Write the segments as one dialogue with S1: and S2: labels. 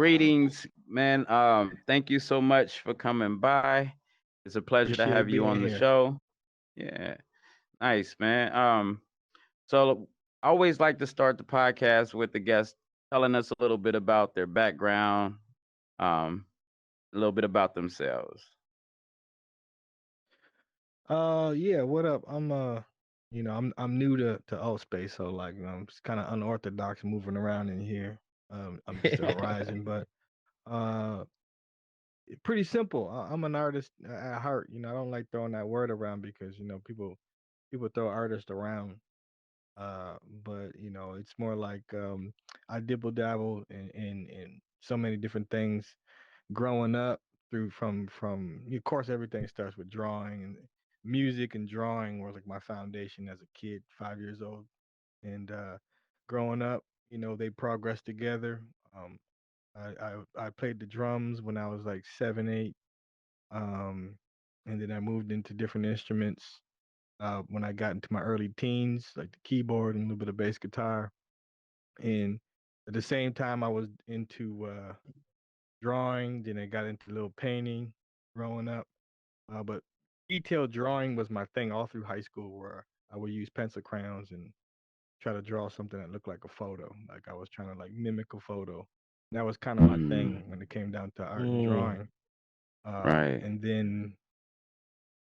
S1: greetings, man. Thank you so much for coming by. It's a pleasure to
S2: Appreciate
S1: have you
S2: being
S1: on the
S2: here.
S1: show. Yeah, nice, man. So I always like to start the podcast with the guest telling us a little bit about their background, um, a little bit about themselves.
S2: Yeah, what up? I'm new to alt space, so like I'm just kind of unorthodox moving around in here. I'm just a horizon, but uh pretty simple. I'm an artist at heart. I don't like throwing that word around because people throw artist around. But it's more like I dibble dabble in so many different things growing up through from of course everything starts with drawing, and music and drawing was like my foundation as a kid, 5 years old. And growing up, they progressed together. I played the drums when I was like 7 8, um and then I moved into different instruments when I got into my early teens, like the keyboard and a little bit of bass guitar. And at the same time I was into drawing, then I got into a little painting growing up. But detailed drawing was my thing all through high school, where I would use pencil crayons and try to draw something that looked like a photo. Like I was trying to like mimic a photo. That was kind of my
S1: Mm,
S2: thing when it came down to art and
S3: Mm,
S2: drawing.
S1: right.
S2: And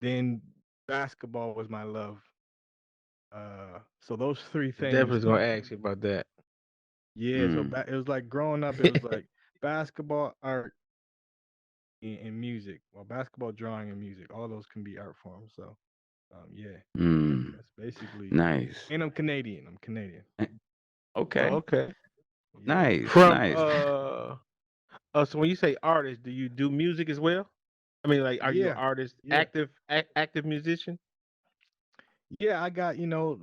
S2: then basketball was my love. So those three
S3: I definitely
S2: things,
S3: was gonna ask you about that.
S2: yeah. So
S1: Mm,
S2: it was like growing up. It was like basketball, art, and music. Well, basketball, drawing, and music. All those can be art forms. So, yeah,
S1: mm,
S2: that's basically.
S1: nice.
S2: And I'm Canadian. I'm Canadian.
S1: Eh,
S3: Oh,
S1: Okay.
S3: okay.
S2: Yeah.
S1: Nice.
S3: From
S1: Nice.
S3: so when you say artist, do you do music as well? I mean, like, are you an
S2: Yeah.
S3: artist,
S2: Yeah.
S3: active musician?
S2: Yeah. I got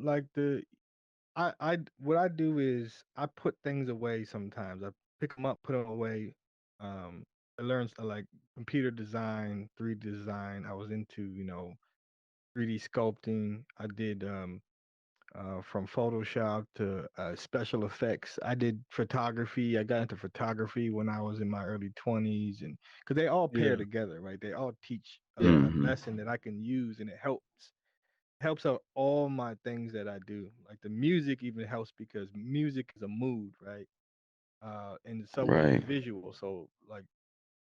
S2: like what I do is I put things away sometimes. I pick them up, put them away. I learned like computer design, 3D design. I was into 3D sculpting. I did from Photoshop to special effects. I did photography. I got into photography when I was in my early 20s, and because they all pair
S3: Yeah,
S2: together, right? They all teach
S3: yeah.
S2: a
S1: Hmm.
S2: lesson that I can use, and it helps out all my things that I do. Like the music even helps because music is a mood, right? And so is
S1: Right.
S2: visual. So like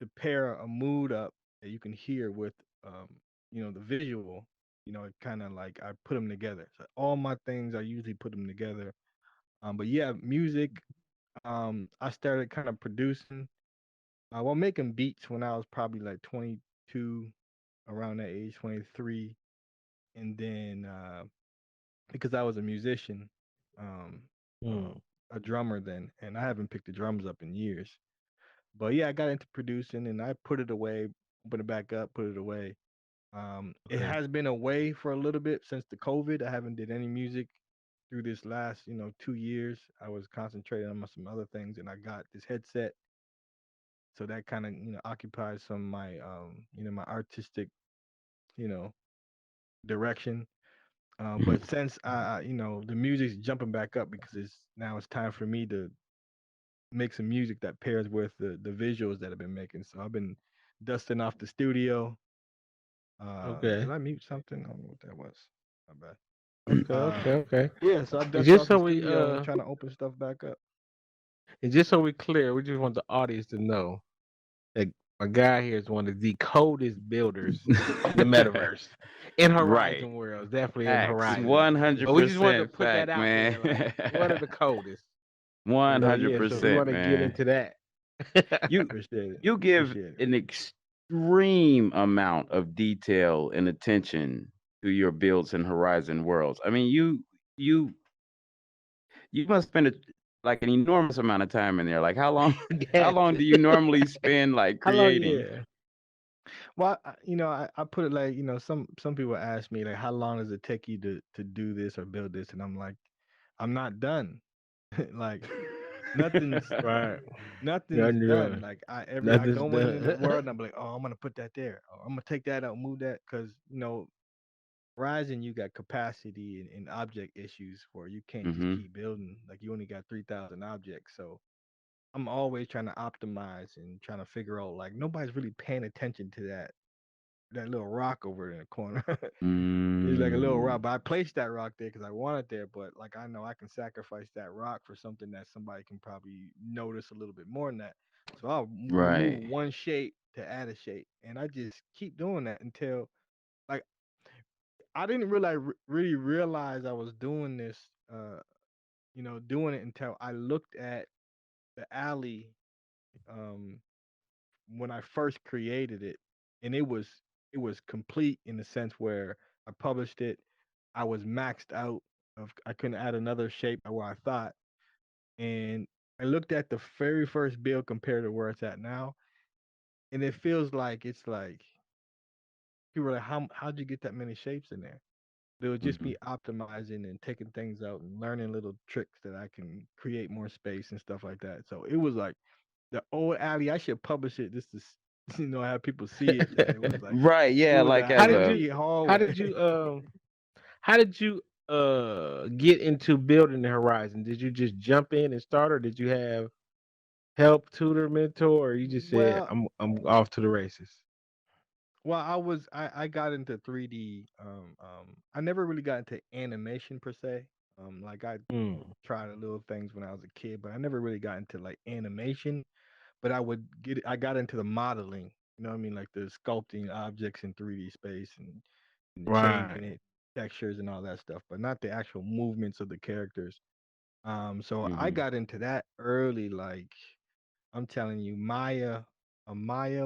S2: to pair a mood up that you can hear with um, the visual, it kind of like I put them together. So all my things I usually put them together. But yeah, music. I started kind of producing, well, making beats when I was probably like 22, around that age, 23, and then because I was a musician, um,
S3: Mm,
S2: a drummer then, and I haven't picked the drums up in years. But yeah, I got into producing and I put it away, put it back up, put it away. It
S3: okay,
S2: has been away for a little bit since the COVID. I haven't did any music through this last, 2 years. I was concentrating on some other things, and I got this headset, so that kind of occupies some of my my artistic you know direction. But since the music's jumping back up because it's time for me to make some music that pairs with the visuals that I've been making. So I've been dusting off the studio. Did
S3: okay,
S2: I mute something? I don't know what that was. My bad.
S3: okay,
S2: Uh,
S3: okay, okay.
S2: yeah. So I
S3: And
S2: dust
S3: just
S2: off the
S3: so we
S2: studio and trying to open stuff back up.
S3: clear, we just want the audience to know that my guy here is one of the coldest builders in the metaverse, in
S1: Right.
S3: Horizon Worlds, definitely in
S1: Facts.
S3: Horizon.
S1: One hundred
S3: But we just wanted to
S1: percent
S3: put that
S1: fact,
S3: out
S1: man.
S3: there, like one of the coldest.
S1: One
S3: So
S1: hundred
S3: yeah, so we
S1: percent,
S3: want to get
S1: man.
S3: into that.
S1: You
S2: Appreciate it.
S1: you give
S2: Appreciate it.
S1: an extreme amount of detail and attention to your builds and Horizon worlds. I mean, you you must spend like an enormous amount of time in there. Like how long how
S3: Yes.
S1: long do you normally spend like
S3: How long?
S1: creating?
S3: Yeah.
S2: Well, I put it like some people ask me like, how long does it take you to do this or build this, and I'm like, I'm not done. Like nothing's
S3: Right.
S2: nothing's
S3: Nothing
S2: done.
S3: done.
S2: Like I
S3: Nothing's
S2: go into the
S3: done.
S2: world and I'm like, oh, I'm gonna put that there. Oh, I'm gonna take that out, move that, because Rising, you got capacity and object issues for you can't just
S1: Hmm.
S2: keep building. Like you only got 3,000 objects, so I'm always trying to optimize and trying to figure out like nobody's really paying attention to that little rock over in the corner. It's like a little
S1: Mm,
S2: rock, but I placed that rock there because I want it there. But like I know I can sacrifice that rock for something that somebody can probably notice a little bit more than that. So I'll remove
S1: right.
S2: one shape to add a shape, and I just keep doing that until like I didn't really realize I was doing this. Doing it until I looked at the alley um, when I first created it, and it was complete in the sense where I published it. I was maxed out of I couldn't add another shape where I thought, and I looked at the very first build compared to where it's at now, and it feels like it's like people are like, how'd you get that many shapes in there? It was just
S1: Mhm.
S2: me optimizing and taking things out and learning little tricks that I can create more space and stuff like that. So it was like the old alley. I should publish it just to have people see it. And it was like
S1: Right,
S2: it
S1: yeah,
S2: was a
S1: like
S3: how
S1: as
S3: did
S1: a
S3: you
S2: happy
S3: how
S2: hallway.
S3: did you how did you get into building the horizon? Did you just jump in and start, or did you have help, tutor, mentor, or you just said
S2: well,
S3: I'm off to the races?
S2: I got into 3D. I never really got into animation per se. Like I
S3: Mm,
S2: tried a little things when I was a kid, but I never really got into like animation. But I got into the modeling. You know what I mean? Like the sculpting objects in 3D space and changing
S3: right.
S2: it, textures and all that stuff, but not the actual movements of the characters. So I
S1: mhm,
S2: got into that early. Like I'm telling you, Maya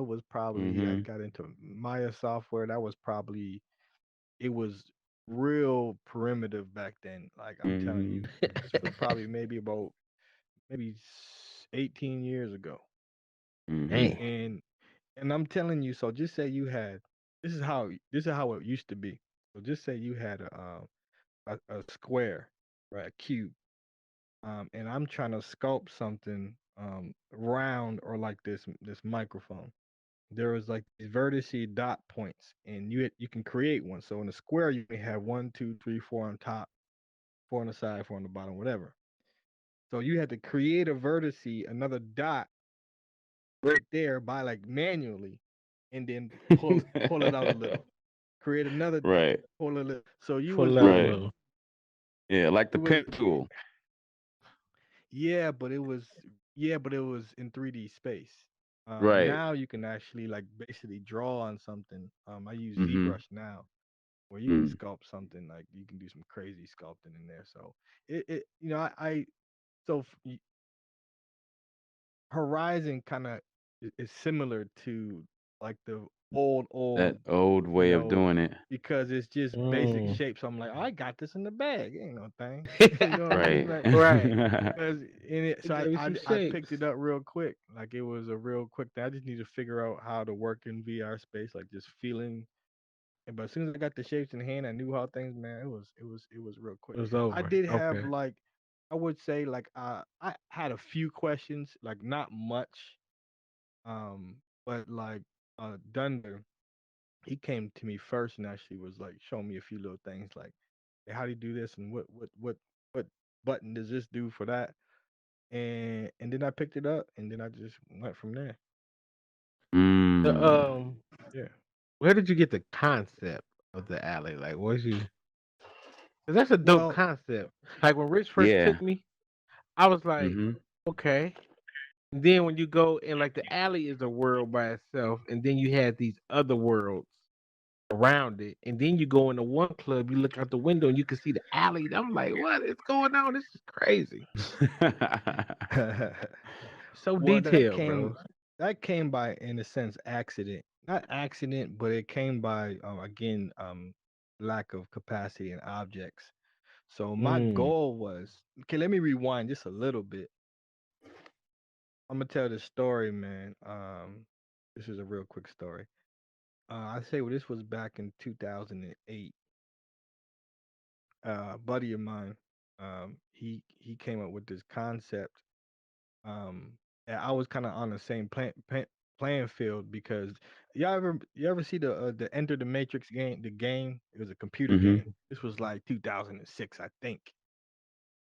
S2: was probably I
S1: mhm,
S2: got into Maya software. That was probably it was real primitive back then. Like I'm telling
S1: mhm,
S2: you, this was probably maybe about maybe 18 years ago.
S1: mhm.
S3: Dang.
S2: And I'm telling you, so just say you had this is how it used to be. So just say you had a square, right, a cube, and I'm trying to sculpt something round or like this microphone. There was like these vertice dot points, and you can create one. So in a square, you may have one, two, three, four on top, four on the side, four on the bottom, whatever. So you had to create a vertice, another dot right there by like manually, and then pull it out a little. Create another dot,
S1: Right,
S2: pull it a little. So you was
S3: Pull out a
S2: like
S1: right.
S3: little.
S1: Yeah, like
S2: it
S1: the
S2: was
S1: pen tool.
S2: yeah, but it was in 3D space.
S1: Right.
S2: Now you can actually like basically draw on something. I use
S1: Mhm,
S2: ZBrush now, where you can
S1: mm.
S2: sculpt something like you can do some crazy sculpting in there. So it I so Horizon kind of is similar to like the old,
S1: That old
S2: you
S1: way of
S2: know,
S1: doing it.
S2: because it's just basic
S3: Mm.
S2: shapes. So I'm like, oh, I got this in the bag. Ain't no thing. You know what I mean?
S1: Right.
S2: Like,
S3: Right.
S2: because in it,
S3: It
S2: so I,
S3: gave me
S2: I
S3: some
S2: I picked
S3: shapes.
S2: it up real quick. Like it was a real quick thing. I just need to figure out how to work in VR space, like just feeling. But as soon as I got the shapes in hand, I knew how things, man. It was real quick.
S3: It was
S2: I
S3: over.
S2: did have
S3: Okay.
S2: like, I would say like I had a few questions, like not much. But like Dunder, he came to me first and actually was like showing me a few little things like, hey, how do you do this and what button does this do for that? And then I picked it up and then I just went from there.
S3: The
S1: Mm.
S2: Yeah.
S3: where did you get the concept of the alley? Like, was you? Cause that's a dope
S2: Well,
S3: concept. Like when Rich first
S1: Yeah.
S3: took me, I was like,
S1: Mhm.
S3: okay. And then when you go and like the alley is a world by itself, and then you have these other worlds around it, and then you go into one club, you look out the window and you can see the alley. I'm like, what is going on? This is crazy. So
S2: well, that
S3: detailed,
S2: came
S3: bro.
S2: that came by in a sense accident. Not accident, but it came by again lack of capacity in objects. So my
S3: Mm.
S2: goal was okay. Let me rewind just a little bit. I'm gonna tell this story, man. This is a real quick story. I say well, this was back in 2008. A buddy of mine, he came up with this concept. And I was kind of on the same playing field because you ever see the Enter the Matrix game? The game it was a computer
S1: Mhm.
S2: game. This was like 2006, I think.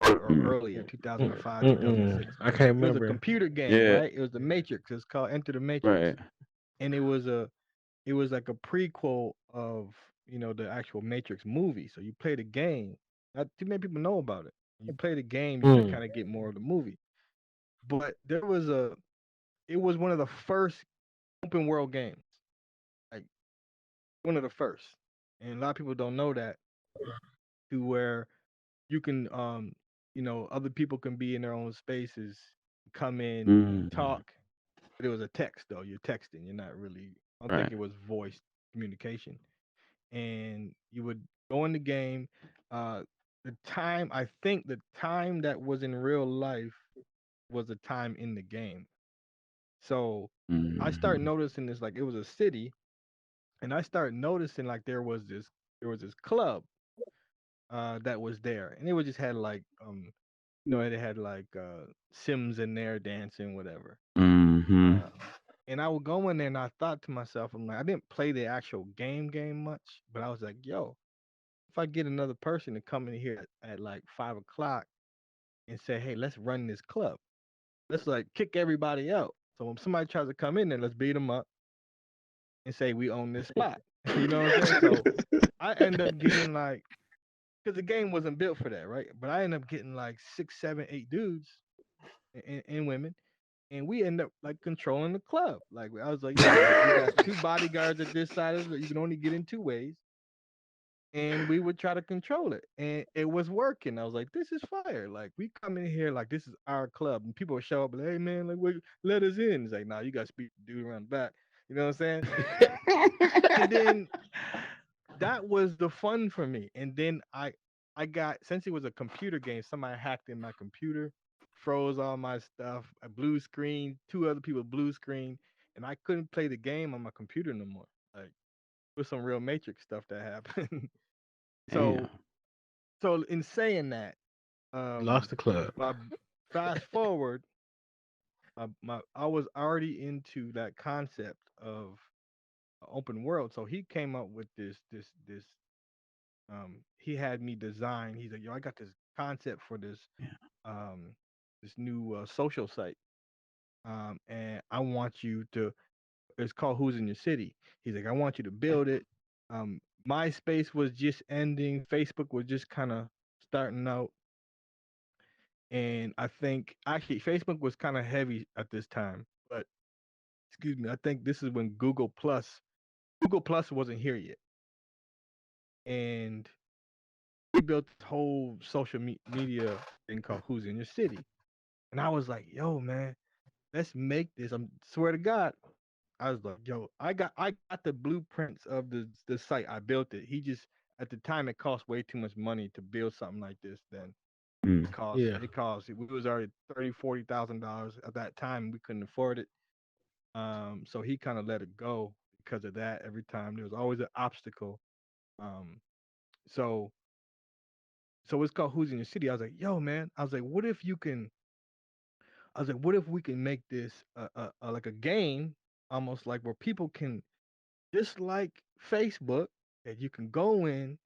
S2: or
S1: Mm.
S2: earlier, 2005, 2006.
S3: I can't
S2: It was a
S3: remember.
S2: computer game,
S1: Yeah.
S2: right? It was the Matrix. It's called Enter the Matrix,
S1: Right.
S2: and it was like a prequel of the actual Matrix movie. So you play the game. Not too many people know about it. You play the game, you can
S3: Mm.
S2: kind of get more of the movie. But it was one of the first open world games, like one of the first, and a lot of people don't know that. To where you can other people can be in their own spaces, come in,
S1: Mm.
S2: talk, but it was a text though. You're texting. You're not really. I don't think
S1: Right.
S2: it was voice communication. And you would go in the game. Uh, I think the time that was in real life was the time in the game. So I started
S1: Mhm.
S2: noticing this, like it was a city, and I started noticing like there was this club that was there, and it was just had like it had like Sims in there dancing, whatever.
S1: Mhm.
S2: Uh, and I would go in there, and I thought to myself, I'm like, I didn't play the actual game much, but I was like, yo, if I get another person to come in here at like 5 o'clock and say, hey, let's run this club, let's like kick everybody out. So when somebody tries to come in there, let's beat them up and say we own this spot. You know what I'm saying? So I end up getting like, because the game wasn't built for that, right? But I end up getting like 6, 7, 8 dudes and women, and we end up like controlling the club. Like I was like, yo, like we got two bodyguards at this side of it. You can only get in two ways, and we would try to control it, and it was working. I was like, this is fire. Like we come in here like this is our club, and people would show up like, hey man, like wait, let us in. It's like, nah, you got to speak to the dude around the back. You know what I'm saying? And then that was the fun for me. And then I got, since it was a computer game, somebody hacked in my computer, froze all my stuff, a blue screen, two other people blue screen, and I couldn't play the game on my computer no more. Like with some real Matrix stuff that happened.
S1: Damn.
S2: so so in saying that,
S3: Lost
S2: um
S3: the club.
S2: my fast forward, my I was already into that concept of open world. So he came up with this he had me design. He's like, yo, I got this concept for um this new social site. And I want you to, it's called Who's in Your City. He's like, I want you to build it. MySpace was just ending, Facebook was just kind of starting out. And I think actually Facebook was kind of heavy at this time. But excuse me, I think this is when Google Plus wasn't here yet. And we built this whole social media thing called Who's in Your City. And I was like, yo, man, let's make this. I'm swear to God. I was like, yo, I got the blueprints of the site. I built it. He just, at the time it cost way too much money to build something like this. Then
S1: Mm.
S3: Yeah.
S2: it cost we was already $30,000, $40,000 at that time. We couldn't afford it. So he kind of let it go because of that. Every time there was always an obstacle. Um, so so it's called Who's in Your City. I was like, yo, man. I was like, what if you can I was like, what if we can make this like a game, almost like where people can, just like Facebook, that you can go in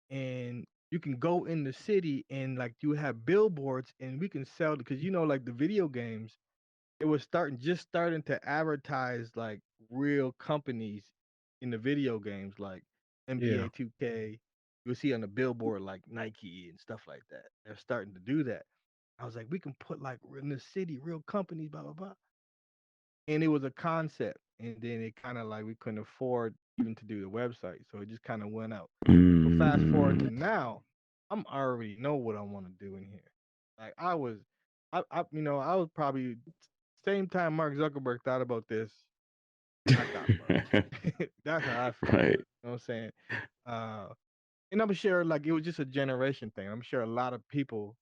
S2: and you can go in the city and like you have billboards and we can sell, because like the video games, it was starting to advertise like real companies in the video games, like
S3: Yeah.
S2: NBA 2K. You'll see on the billboard like Nike and stuff like that. They're starting to do that. I was like, we can put like in the city, real companies, blah blah blah. And it was a concept, and then it kind of like we couldn't afford even to do the website, so it just kind of went out. So fast forward to
S1: Mm.
S2: now, I'm already know what I want to do in here. Like I was probably same time Mark Zuckerberg thought about this, I thought about it. That's how I feel.
S1: Right.
S2: You know what I'm saying? Uh, and I'm sure like it was just a generation thing. I'm sure a lot of people,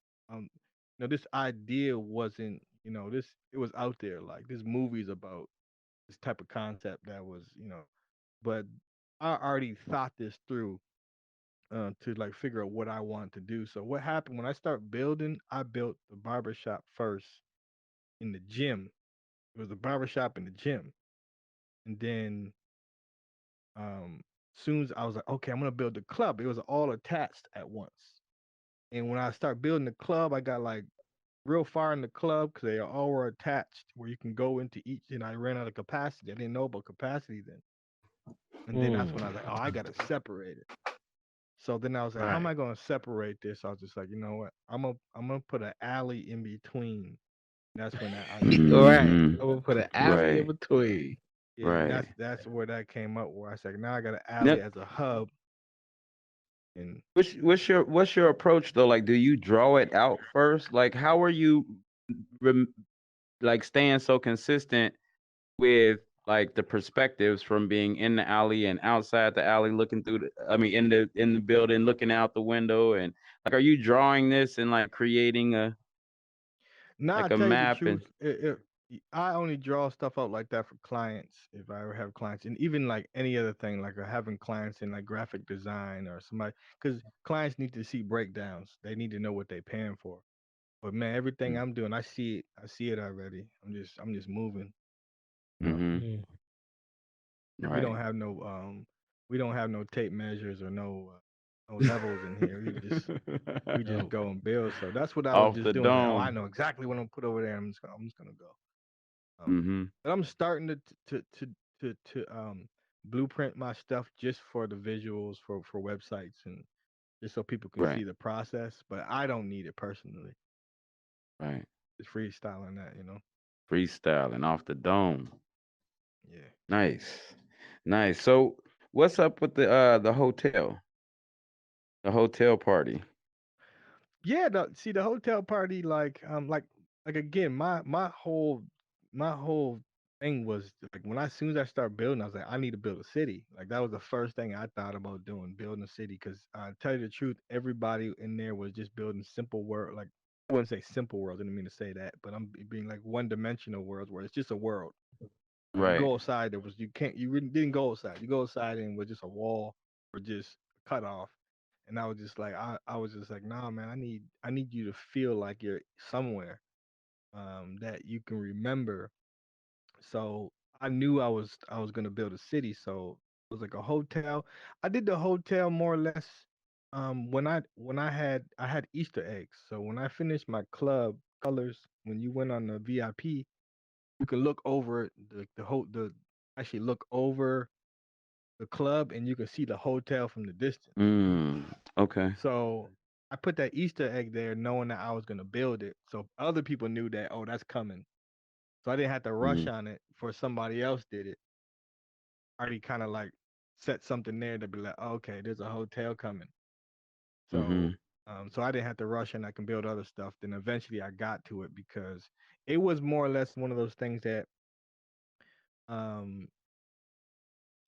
S2: this idea wasn't, this it was out there. Like this movie's about this type of concept that was, but I already thought this through to like figure out what I wanted to do. So what happened when I start building? I built the barbershop first in the gym. It was a barbershop in the gym, and then soon as I was like, okay, I'm gonna build the club. It was all attached at once. And when I start building the club, I got like real far in the club because they all were attached where you can go into each. And I ran out of capacity. I didn't know about capacity then. And then that's when I was like, oh, I gotta separate it. So then I was like, how am
S3: Right.
S2: I gonna separate this? I was just like, you know what? I'm gonna put an alley in between. That's when I
S3: Right.
S1: Mm-hmm.
S3: I'm gonna put an alley in
S1: Right.
S3: between.
S2: yeah, and
S1: Right.
S2: that's where that came up. Where I said, now I got an
S1: Now,
S2: alley as a hub, and
S1: what's your approach though? Like, do you draw it out first? Like, how are you rem- like staying so consistent with like the perspectives from being in the alley and outside the alley looking through I mean in the building looking out the window, and like, are you drawing this and like creating a
S2: now I
S1: like a
S2: tell you the
S1: map
S2: truth,
S1: and
S2: I only draw stuff out like that for clients if I ever have clients, and even like any other thing, like having clients in like graphic design or somebody, because clients need to see breakdowns. They need to know what they're paying for. But man, everything I'm doing, I see it. I see it already. I'm just moving. You know,
S1: mm-hmm.
S3: Mm.
S2: like
S1: Right.
S2: we don't have no tape measures or no levels in here. We just
S3: Oh.
S2: go and build. So that's what I was
S1: Off
S2: just
S1: the
S2: doing. Like, oh, I
S1: dome.
S2: know exactly what I'm gonna put over there. I'm just gonna go.
S1: Mm-hmm.
S2: But I'm starting to blueprint my stuff just for the visuals for websites and just so people can
S1: Right.
S2: see the process. But I don't need it personally.
S1: Right.
S2: Just freestyling that.
S1: Freestyling off the dome.
S2: Yeah.
S1: Nice. Nice. So what's up with the hotel? The hotel party.
S2: Yeah, see the hotel party, like again, my whole thing was like when as soon as I start building, I was like, I need to build a city. Like that was the first thing I thought about doing, building a city. Because tell you the truth, everybody in there was just building simple world. Like I wouldn't say simple world, I didn't mean to say that, but I'm being like one dimensional worlds where it's just a world. You
S1: Right.
S2: go outside, you really didn't go outside. You go outside and it was just a wall or just cut off. And I was just like, I was just like, nah, man, I need you to feel like you're somewhere, that you can remember. So I knew I was gonna build a city. So it was like a hotel. I did the hotel more or less. When I had Easter eggs. So when I finished my club colors, when you went on the VIP, you can look over the actually look over the club and you can see the hotel from the distance.
S1: Okay.
S2: So I put that Easter egg there knowing that I was gonna build it. So other people knew that, oh, that's coming. So I didn't have to rush
S1: Mm-hmm.
S2: on it for somebody else did it. I already kind of like set something there to be like, oh, okay, there's a hotel coming. So
S1: Mm-hmm.
S2: so I didn't have to rush and I can build other stuff. Then eventually I got to it because it was more or less one of those things that um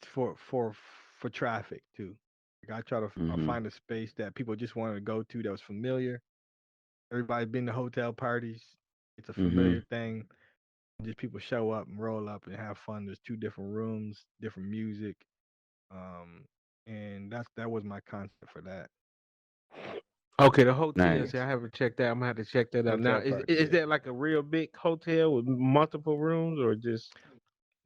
S2: for for for traffic too. Like I try to
S1: Mm-hmm.
S2: find a space that people just wanted to go to that was familiar. Everybody been to hotel parties. It's a
S1: Mm-hmm.
S2: familiar thing. Just people show up and roll up and have fun. There's two different rooms, different music. Um, and that was my concept for that
S3: Okay, the hotel. See,
S1: Nice.
S3: I haven't checked that. I'm gonna have to check that out. Now,
S2: hotel
S3: is
S2: party.
S3: is
S2: Yeah.
S3: that like a real big hotel with multiple rooms, or just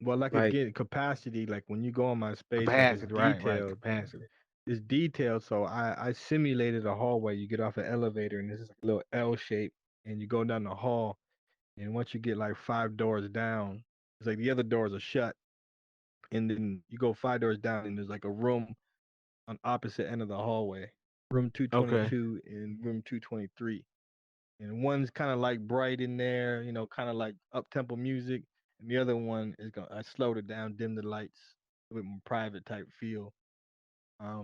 S2: Well, like
S3: like
S2: again, capacity. Like when you go on my space, like
S3: capacity? Right, right, capacity.
S2: it's detailed. So I simulated a hallway. You get off an elevator and this is like a little L shape, and you go down the hall. And once you get like five doors down, it's like the other doors are shut. And then you go five doors down, and there's like a room on opposite end of the hallway, room
S3: Okay,
S2: 222 and room 223. And one's kind of like bright in there, kind of like up tempo music, and the other one is gonna I slowed it down, dim the lights, a bit more private type feel.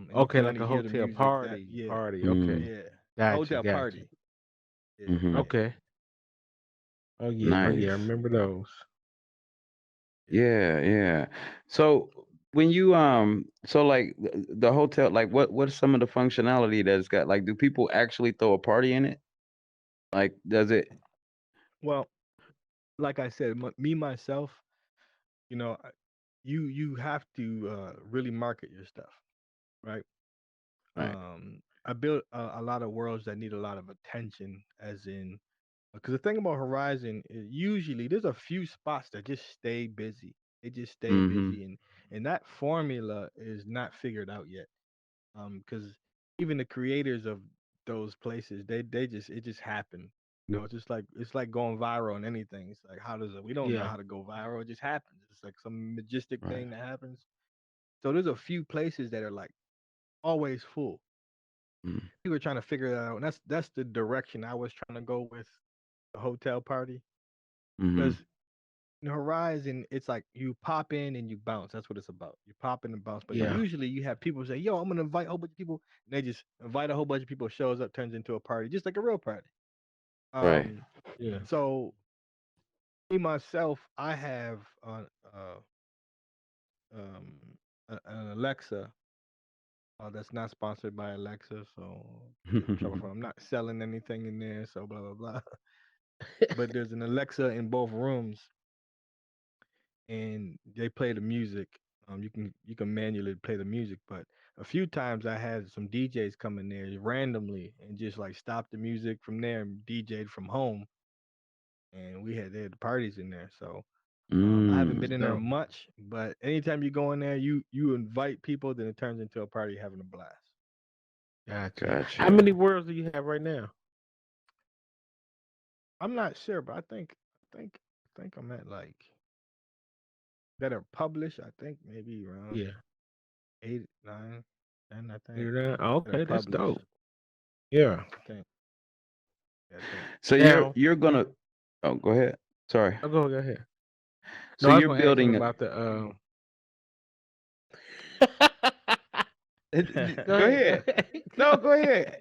S2: And you
S3: okay,
S2: can
S3: like
S2: only
S3: a
S2: hear the
S3: hotel
S2: music that
S3: party,
S2: yeah,
S3: party.
S1: Mm-hmm.
S3: Okay,
S2: yeah,
S3: got you,
S2: hotel
S3: got you.
S2: party. Yeah,
S1: Mm-hmm.
S2: yeah,
S3: Okay. Oh yeah, oh
S2: yeah,
S3: yeah. I
S1: Nice.
S3: remember those.
S2: yeah.
S1: Yeah, yeah. So when you so like the hotel, like what's some of the functionality that's got, like, do people actually throw a party in it? Like, does it?
S2: Well, like I said, me myself, you know, I- you have to really market your stuff, right?
S1: Right.
S2: I built a lot of worlds that need a lot of attention, as in, because the thing about Horizon is usually there's a few spots that just stay busy. They just stay
S1: Mm-hmm.
S2: busy, and that formula is not figured out yet. Because even the creators of those places, they just it just happened. It's like going viral on anything. It's like how does it? We don't know
S3: Yeah.
S2: how to go viral. It just happens. It's like some majestic
S1: Right.
S2: thing that happens. So there's a few places that are like always full.
S1: Mm.
S2: We were trying to figure that out, and that's the direction I was trying to go with the hotel party.
S1: Mhm.
S2: Because in Horizon, it's like you pop in and you bounce. That's what it's about. You pop in and bounce. But
S3: Yeah.
S1: Right.
S2: usually you have people say, "Yo, I'm gonna invite a whole bunch of people," and they just invite a whole bunch of people. Shows up, turns into a party, just like a real party.
S1: Right.
S2: Um,
S3: Yeah.
S2: so me myself, I have um an Alexa. That's not sponsored by Alexa, so get in trouble for. I'm not selling anything in there, so blah blah blah. But there's an Alexa in both rooms, and they play the music. You can manually play the music, but a few times I had some DJs come in there randomly and just like stop the music from there and DJ'd from home, and they had parties in there. So I haven't
S3: That's
S2: been
S1: Mm.
S2: in there
S3: dope.
S2: much, but anytime you go in there, you invite people, then it turns into a party having a blast.
S3: Gotcha. How
S1: Gotcha.
S3: many worlds do you have right now?
S2: I'm not sure, but I think I'm at like that are published. I think maybe around
S3: Yeah.
S2: 8, 9, 10. I think
S3: You're there?
S2: that are
S3: Okay, that's
S2: published.
S3: dope. Yeah.
S2: I think. Yeah, I think.
S1: So
S3: Now,
S1: you're gonna. Oh, go ahead. Sorry.
S3: go ahead.
S1: So
S3: No, I was
S1: you're
S3: gonna ask him
S1: building.
S3: about the Go
S1: Go
S3: ahead. Go
S1: ahead.
S3: ahead.
S1: No, go ahead.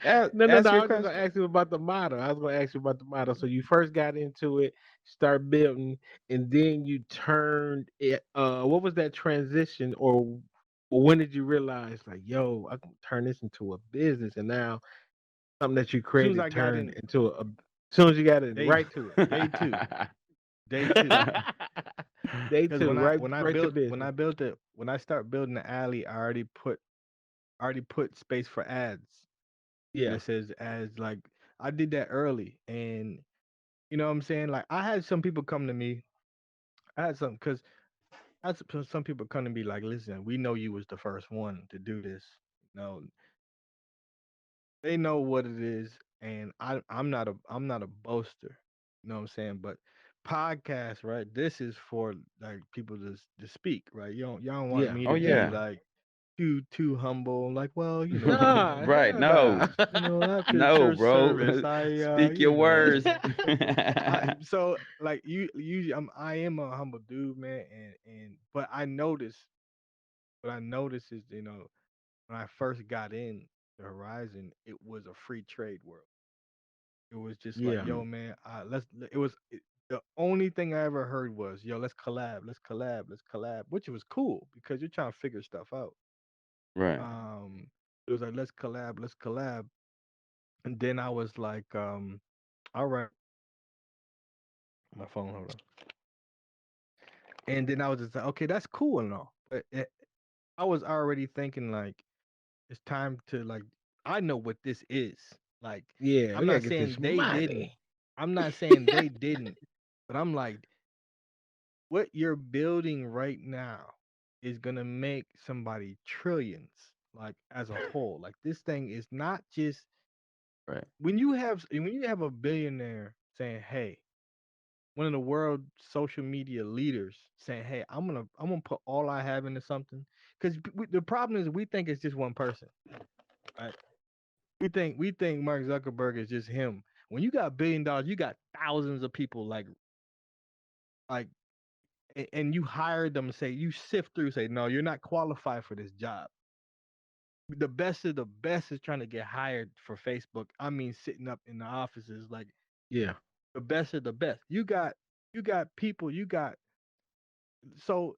S3: No.
S1: Ask
S3: I
S1: your
S3: was just gonna
S1: question.
S3: ask you about the model. I was gonna ask you about the model. So you first got into it, start building, and then you turned it. What was that transition, or when did you realize, like, yo, I can turn this into a business, and now something that you
S2: As soon as I
S3: created
S2: got
S3: turned
S2: in,
S3: into a. As soon as you got in,
S2: day
S3: right to it.
S2: day two, day two.
S3: Day
S2: Because
S3: two, right,
S2: when I
S3: right to
S2: built when
S3: business.
S2: I built it when I start building the alley, I already put space for ads, and
S3: Yeah,
S2: it says ads like I did that early, and you know what I'm saying. Like I had some people come to me. I had some because I had some people come to me like, listen, we know you was the first one to do this. You know, they know what it is, and I'm not a boaster. You know what I'm saying? But podcast, right? This is for like people to speak, right? Y'all don't want
S3: yeah,
S2: me
S1: Oh
S2: to be
S1: yeah.
S2: like too humble, like, well,
S3: nah,
S1: Right.
S3: hell nah.
S1: No.
S2: after
S1: No,
S2: church
S1: bro.
S2: service, I
S1: Speak your words.
S2: so like you I am a humble dude, man, and but what I noticed is, when I first got in the Horizon, it was a free trade world. It was just like,
S3: Yeah,
S1: Mm,
S2: yo, man, the only thing I ever heard was, yo, let's collab, let's collab, let's collab, which was cool because you're trying to figure stuff out.
S1: right.
S2: Um, it was like, let's collab, let's collab. And then I was like, all right, my phone, hold on. And then I was just like, okay, that's cool and all. But I was already thinking like, it's time to like, I know what this is. Like,
S3: yeah.
S2: I'm
S3: We gotta
S2: not
S3: get
S2: saying
S3: this
S2: they didn't.
S3: money.
S2: I'm not saying they didn't, but I'm like, what you're building right now is gonna make somebody trillions, like as a whole. Like this thing is not just
S1: Right.
S2: when you have a billionaire saying, "Hey," one of the world social media leaders saying, "Hey, I'm gonna put all I have into something," because the problem is we think it's just one person, right? We think Mark Zuckerberg is just him. When you got $1 billion, you got thousands of people like and you hire them, say you sift through, say no, you're not qualified for this job. The best of the best is trying to get hired for Facebook. I mean, sitting up in the offices, like
S3: Yeah,
S2: the best of the best. You got people. You got so,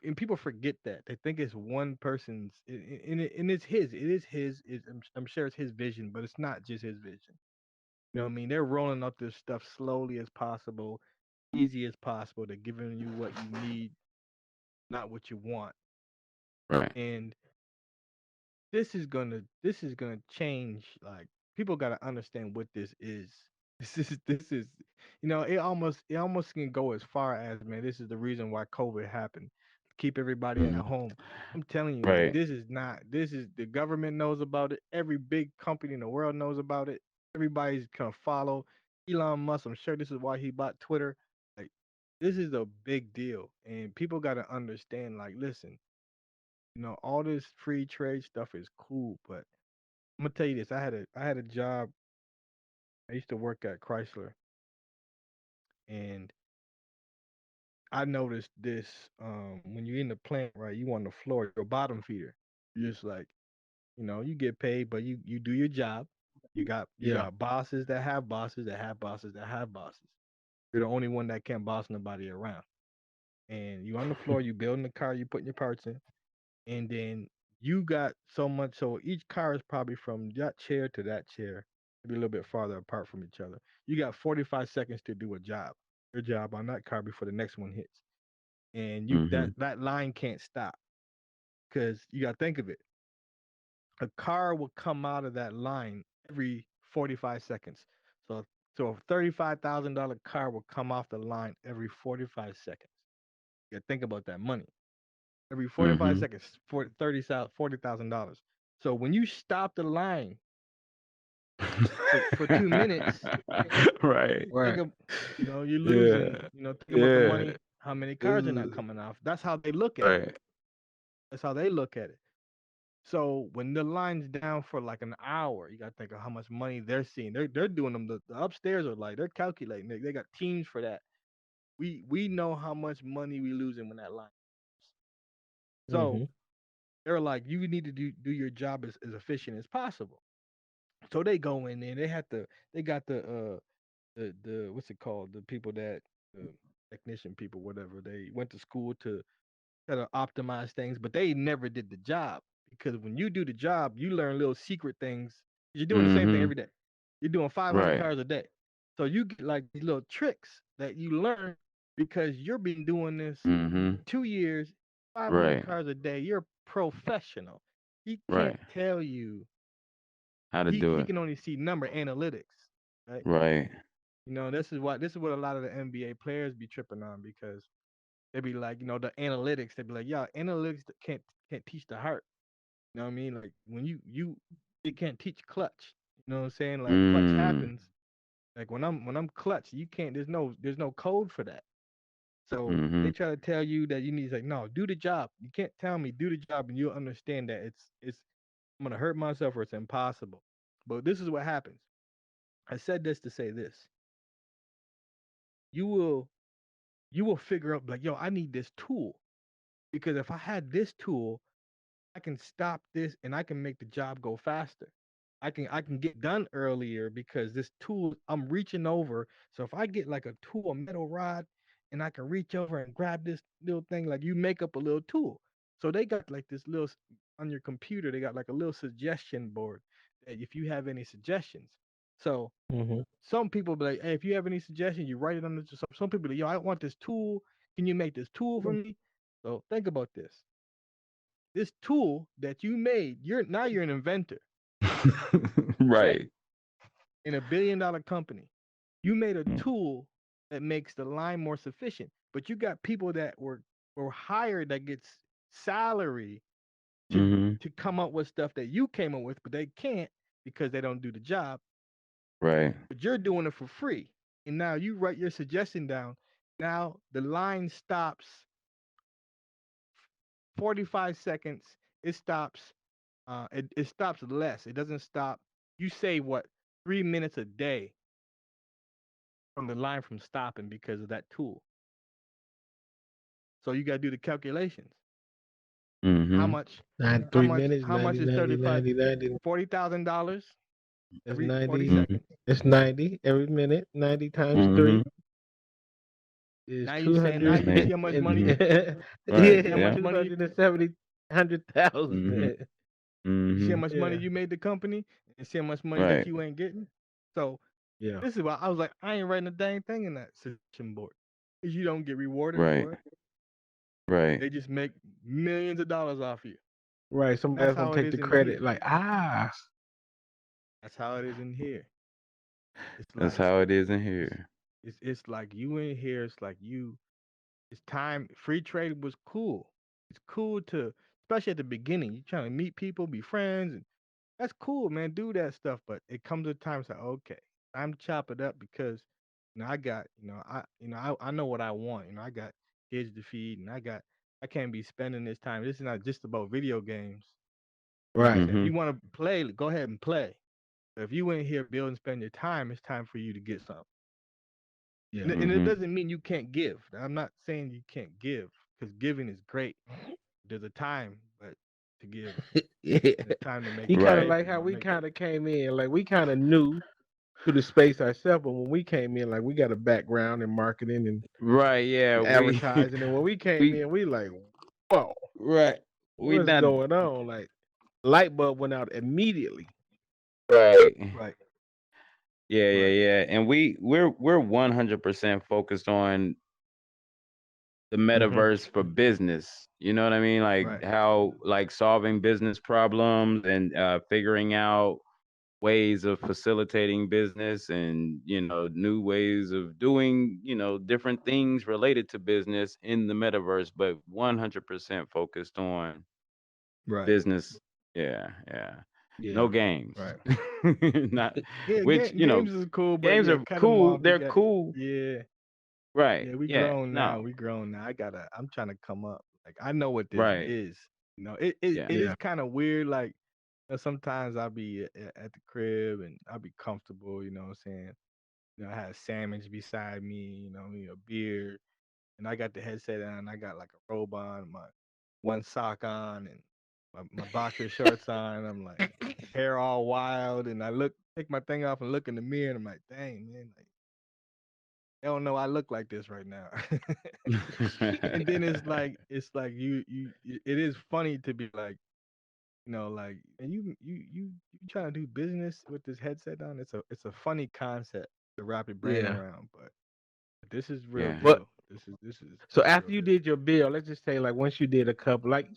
S2: and people forget that they think it's one person's, and it's his. It is his. I'm sure it's his vision, but it's not just his vision. You know what I mean? They're rolling up this stuff slowly as possible, easy as possible. They're giving you what you need, not what you want.
S1: Right.
S2: And this is gonna change. Like people gotta understand what this is. This is it almost can go as far as, man, this is the reason why COVID happened. keep everybody at
S1: Mhm.
S2: home. I'm telling you, like
S1: Right.
S2: this is not. This is the government knows about it. Every big company in the world knows about it. Everybody's gonna follow Elon Musk. I'm sure this is why he bought Twitter. Like this is a big deal, and people got to understand. Like, listen, all this free trade stuff is cool, but I'm gonna tell you this. I had a job. I used to work at Chrysler, and I noticed this. When you're in the plant, right? You on the floor, you're a bottom feeder. You're just like, you get paid, but you do your job. You
S3: Yeah.
S2: got bosses that have bosses that have bosses that have bosses. You're the only one that can't boss nobody around. And you on the floor, you building the car, you putting your parts in, and then you got so much. So each car is probably from that chair to that chair, maybe a little bit farther apart from each other. You got 45 seconds to do a job, your job on that car before the next one hits, and you that
S1: Mhm.
S2: that line can't stop because you got to think of it. A car will come out of that line every 45 seconds. So so a $35,000 car will come off the line every 45 seconds. You got to think about that money. Every 45
S1: Mhm.
S2: seconds for $40,000. So when you stop the line for 2 minutes,
S1: Right.
S2: think
S3: Right.
S2: of you're losing.
S1: Yeah.
S2: Think about the
S1: Yeah.
S2: money. How many cars are not
S1: Ooh.
S2: coming off? That's how they look at it.
S1: Right.
S2: That's how they look at it. So when the line's down for like an hour, you got to think of how much money they're seeing. They're doing them. The upstairs are like they're calculating. They got teams for that. We know how much money we losing when that line. So
S3: Mm-hmm.
S2: they're like, you need to do your job as efficient as possible. So they go in there. They got the what's it called? The people that technician people, whatever. They went to school to try to optimize things, but they never did the job because when you do the job, you learn little secret things. You're doing the same thing
S1: Mhm.
S2: every day. You're doing 500
S1: Right.
S2: cars a day, so you get like these little tricks that you learn because you've been doing this
S1: Mhm.
S2: 2 years, 500
S1: Right.
S2: cars a day. You're professional. He can't
S1: Right.
S2: tell you.
S1: How to do
S2: He
S1: it.
S2: can only see number analytics, right?
S1: Right.
S2: This is what a lot of the NBA players be tripping on because they be like, the analytics. They be like, yeah, analytics can't teach the heart. You know what I mean? Like when you it can't teach clutch. You know what I'm saying? Like clutch
S1: Mm.
S2: happens. Like when I'm clutch, you can't. There's no code for that. So they
S1: Mhm.
S2: try to tell you that you need to like, no, do the job. You can't tell me do the job and you'll understand that it's I'm gonna hurt myself or it's impossible. But this is what happens. I said this to say this. You will you will figure out like, yo, I need this tool because if I had this tool, I can stop this and I can make the job go faster. I can get done earlier because this tool I'm reaching over. So if I get like a tool, a metal rod, and I can reach over and grab this little thing, like you make up a little tool. So they got like this little on your computer, they got like a little suggestion board that if you have any suggestions. So
S3: Mm-hmm.
S2: some people be like, hey, if you have any suggestions, you write it on the some people be like, yo, I want this tool. Can you make this tool for me? So think about this. This tool that you made, you're an inventor, right?
S1: Right.
S2: In a $1 billion company. You made a
S1: Mm.
S2: tool that makes the line more sufficient. But you got people that were hired that gets salary to
S1: Mhm.
S2: to come up with stuff that you came up with, but they can't because they don't do the job.
S1: Right.
S2: But you're doing it for free. And now you write your suggestion down. Now the line stops 45 seconds. It stops it stops less. It doesn't stop. You say what 3 minutes a day from the line from stopping because of that tool. So you got to do the calculations. How
S1: Mhm.
S2: much?
S3: Nine,
S2: How
S3: three
S2: much?
S3: minutes,
S2: How much
S3: 90,
S2: is
S3: 90,
S2: 35?
S3: 90, 90.
S2: $40,000
S3: That's
S2: every 40
S3: 90.
S1: Mhm.
S2: seconds.
S3: It's 90 every minute. 90 times
S1: Mhm.
S3: 3 is
S2: Now you saying now
S3: 200.
S2: you see
S1: Man.
S2: how much
S3: And,
S2: money?
S1: Mhm.
S2: You
S1: Right.
S2: see how
S3: yeah,
S2: much
S1: Yeah.
S2: money?
S3: 270,
S1: Mhm.
S3: 100,000.
S2: You see how
S1: Mhm.
S2: much money
S3: Yeah.
S2: you made the company, and see how much money that
S1: Right.
S2: you ain't getting. So
S3: Yeah.
S2: this is why I was like, I ain't writing a dang thing in that suggestion board because you don't get rewarded
S1: Right.
S2: for it.
S1: Right.
S2: They just make millions of dollars off you.
S3: Right. Somebody
S2: That's
S3: else gonna
S2: how it
S3: take
S2: is
S3: the
S2: in
S3: credit.
S2: here.
S3: Like,
S2: That's how it is in here. It's
S1: That's
S2: like
S1: how it is in
S2: it's
S1: here.
S2: it's like you in here. It's like you. It's time. Free trade was cool. It's cool to, especially at the beginning, you're trying to meet people, be friends, and that's cool, man. Do that stuff, but it comes to times like, okay, time to chop it up because I got, I know what I want. I got kids to feed, and I can't be spending this time. This is not just about video games. I'm
S3: Right.
S2: saying, if
S1: Mm-hmm.
S2: you want to play, go ahead and play. But if you ain't here build and spend your time, it's time for you to get something. And,
S3: Yeah.
S2: and it
S1: Mm-hmm.
S2: doesn't mean you can't give. I'm not saying you can't give because giving is great. There's a time, but to give,
S3: Yeah.
S2: and it's time to make
S3: You
S2: that,
S3: kind of
S1: Right.
S3: like how we
S2: make that.
S3: kind of came in, like we kind of knew to the space ourselves, but when we came in, like we got a background in marketing
S1: Right. Yeah.
S3: and
S1: We
S3: advertising, and when we came
S1: we
S3: in, we like, whoa,
S1: right. We
S3: what's
S1: not
S3: going on? Like light bulb went out immediately.
S1: right.
S2: Right,
S1: Yeah, yeah,
S2: right,
S1: yeah. And we're 100% focused on the
S3: Hmm.
S1: metaverse for business. You know what I mean? Like
S2: right,
S1: how like solving business problems and figuring out ways of facilitating business and new ways of doing different things related to business in the metaverse, but 100% focused on
S2: right,
S1: business. Yeah, yeah. No
S3: Yeah.
S1: games.
S2: right.
S1: Not
S2: Yeah,
S1: which,
S2: games is cool, but
S1: games
S2: yeah,
S1: are
S2: cut them
S1: cool.
S2: off. We
S1: They're
S2: got
S1: cool.
S2: yeah,
S1: Right.
S2: yeah. We
S1: Yeah.
S2: grown now.
S1: No.
S2: We grown now. I'm trying to come up. Like I know what this
S1: Right.
S2: is. It
S1: Yeah.
S2: is
S3: Yeah.
S2: kind of weird. Like sometimes I'll be at the crib and I'll be comfortable. You know what I'm saying? I had a sandwich beside me. Me a beer, and I got the headset on. I got like a robe on, my one sock on, and my boxer shorts on. I'm like hair all wild, and I take my thing off and look in the mirror, and I'm like, dang man, like they don't know I look like this right now. And then it's like it is funny to be like, like, and you trying to do business with this headset on. It's a funny concept to wrap your brain
S3: Yeah.
S2: around, but this is real
S1: Yeah.
S3: But
S2: deal.
S3: so
S2: This is real
S3: after you
S2: deal.
S3: did your bill, let's just say like once you did a couple, like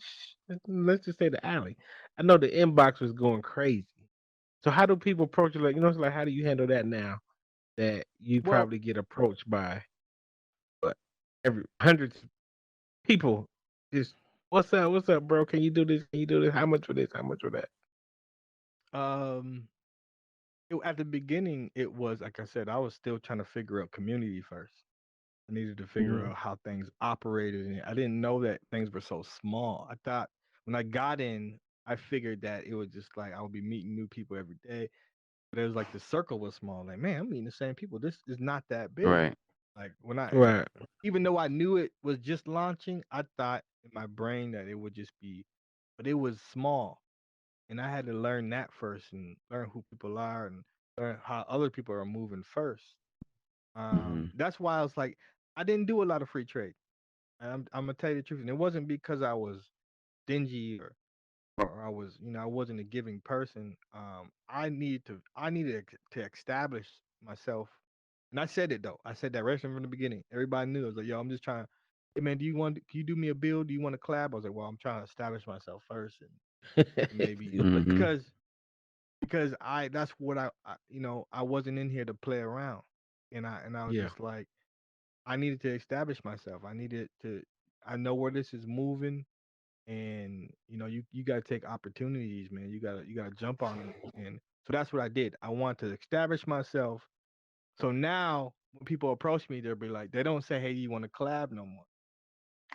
S3: let's just say the alley. I know the inbox was going crazy. So how do people approach it? Like it's like how do you handle that now that you
S2: Well,
S3: probably get approached by what every hundreds of people just what's up, bro? Can you do this? Can you do this? How much for this? How much for that?
S2: um, at the beginning, it was like I said, I was still trying to figure out community first. I needed to figure
S3: Mm-hmm.
S2: out how things operated, and I didn't know that things were so small. I thought when I got in, I figured that it was just like I would be meeting new people every day. But it was like the circle was small. Like, man, I'm meeting the same people. This is not that big.
S1: Right.
S2: Like
S3: Right.
S2: even though I knew it was just launching, I thought in my brain that it would just be, but it was small, and I had to learn that first and learn who people are and learn how other people are moving first.
S1: Hmm.
S2: That's why I was like, I didn't do a lot of free trade. I'm gonna tell you the truth, and it wasn't because I was stingy or I was, I wasn't a giving person. I needed to establish myself, and I said it though. I said that right from the beginning. Everybody knew. I was like, yo, I'm just trying. Hey man, can you do me a bill? Do you want to collab? I was like, well, I'm trying to establish myself first, and maybe
S1: Hmm.
S2: because that's what I wasn't in here to play around, and I was
S3: Yeah.
S2: just like I needed to establish myself. I know where this is moving, and you got to take opportunities, man. You got to jump on them, and so that's what I did. I want to establish myself. So now when people approach me, they'll be like, they don't say, "Hey, you want to collab no more?"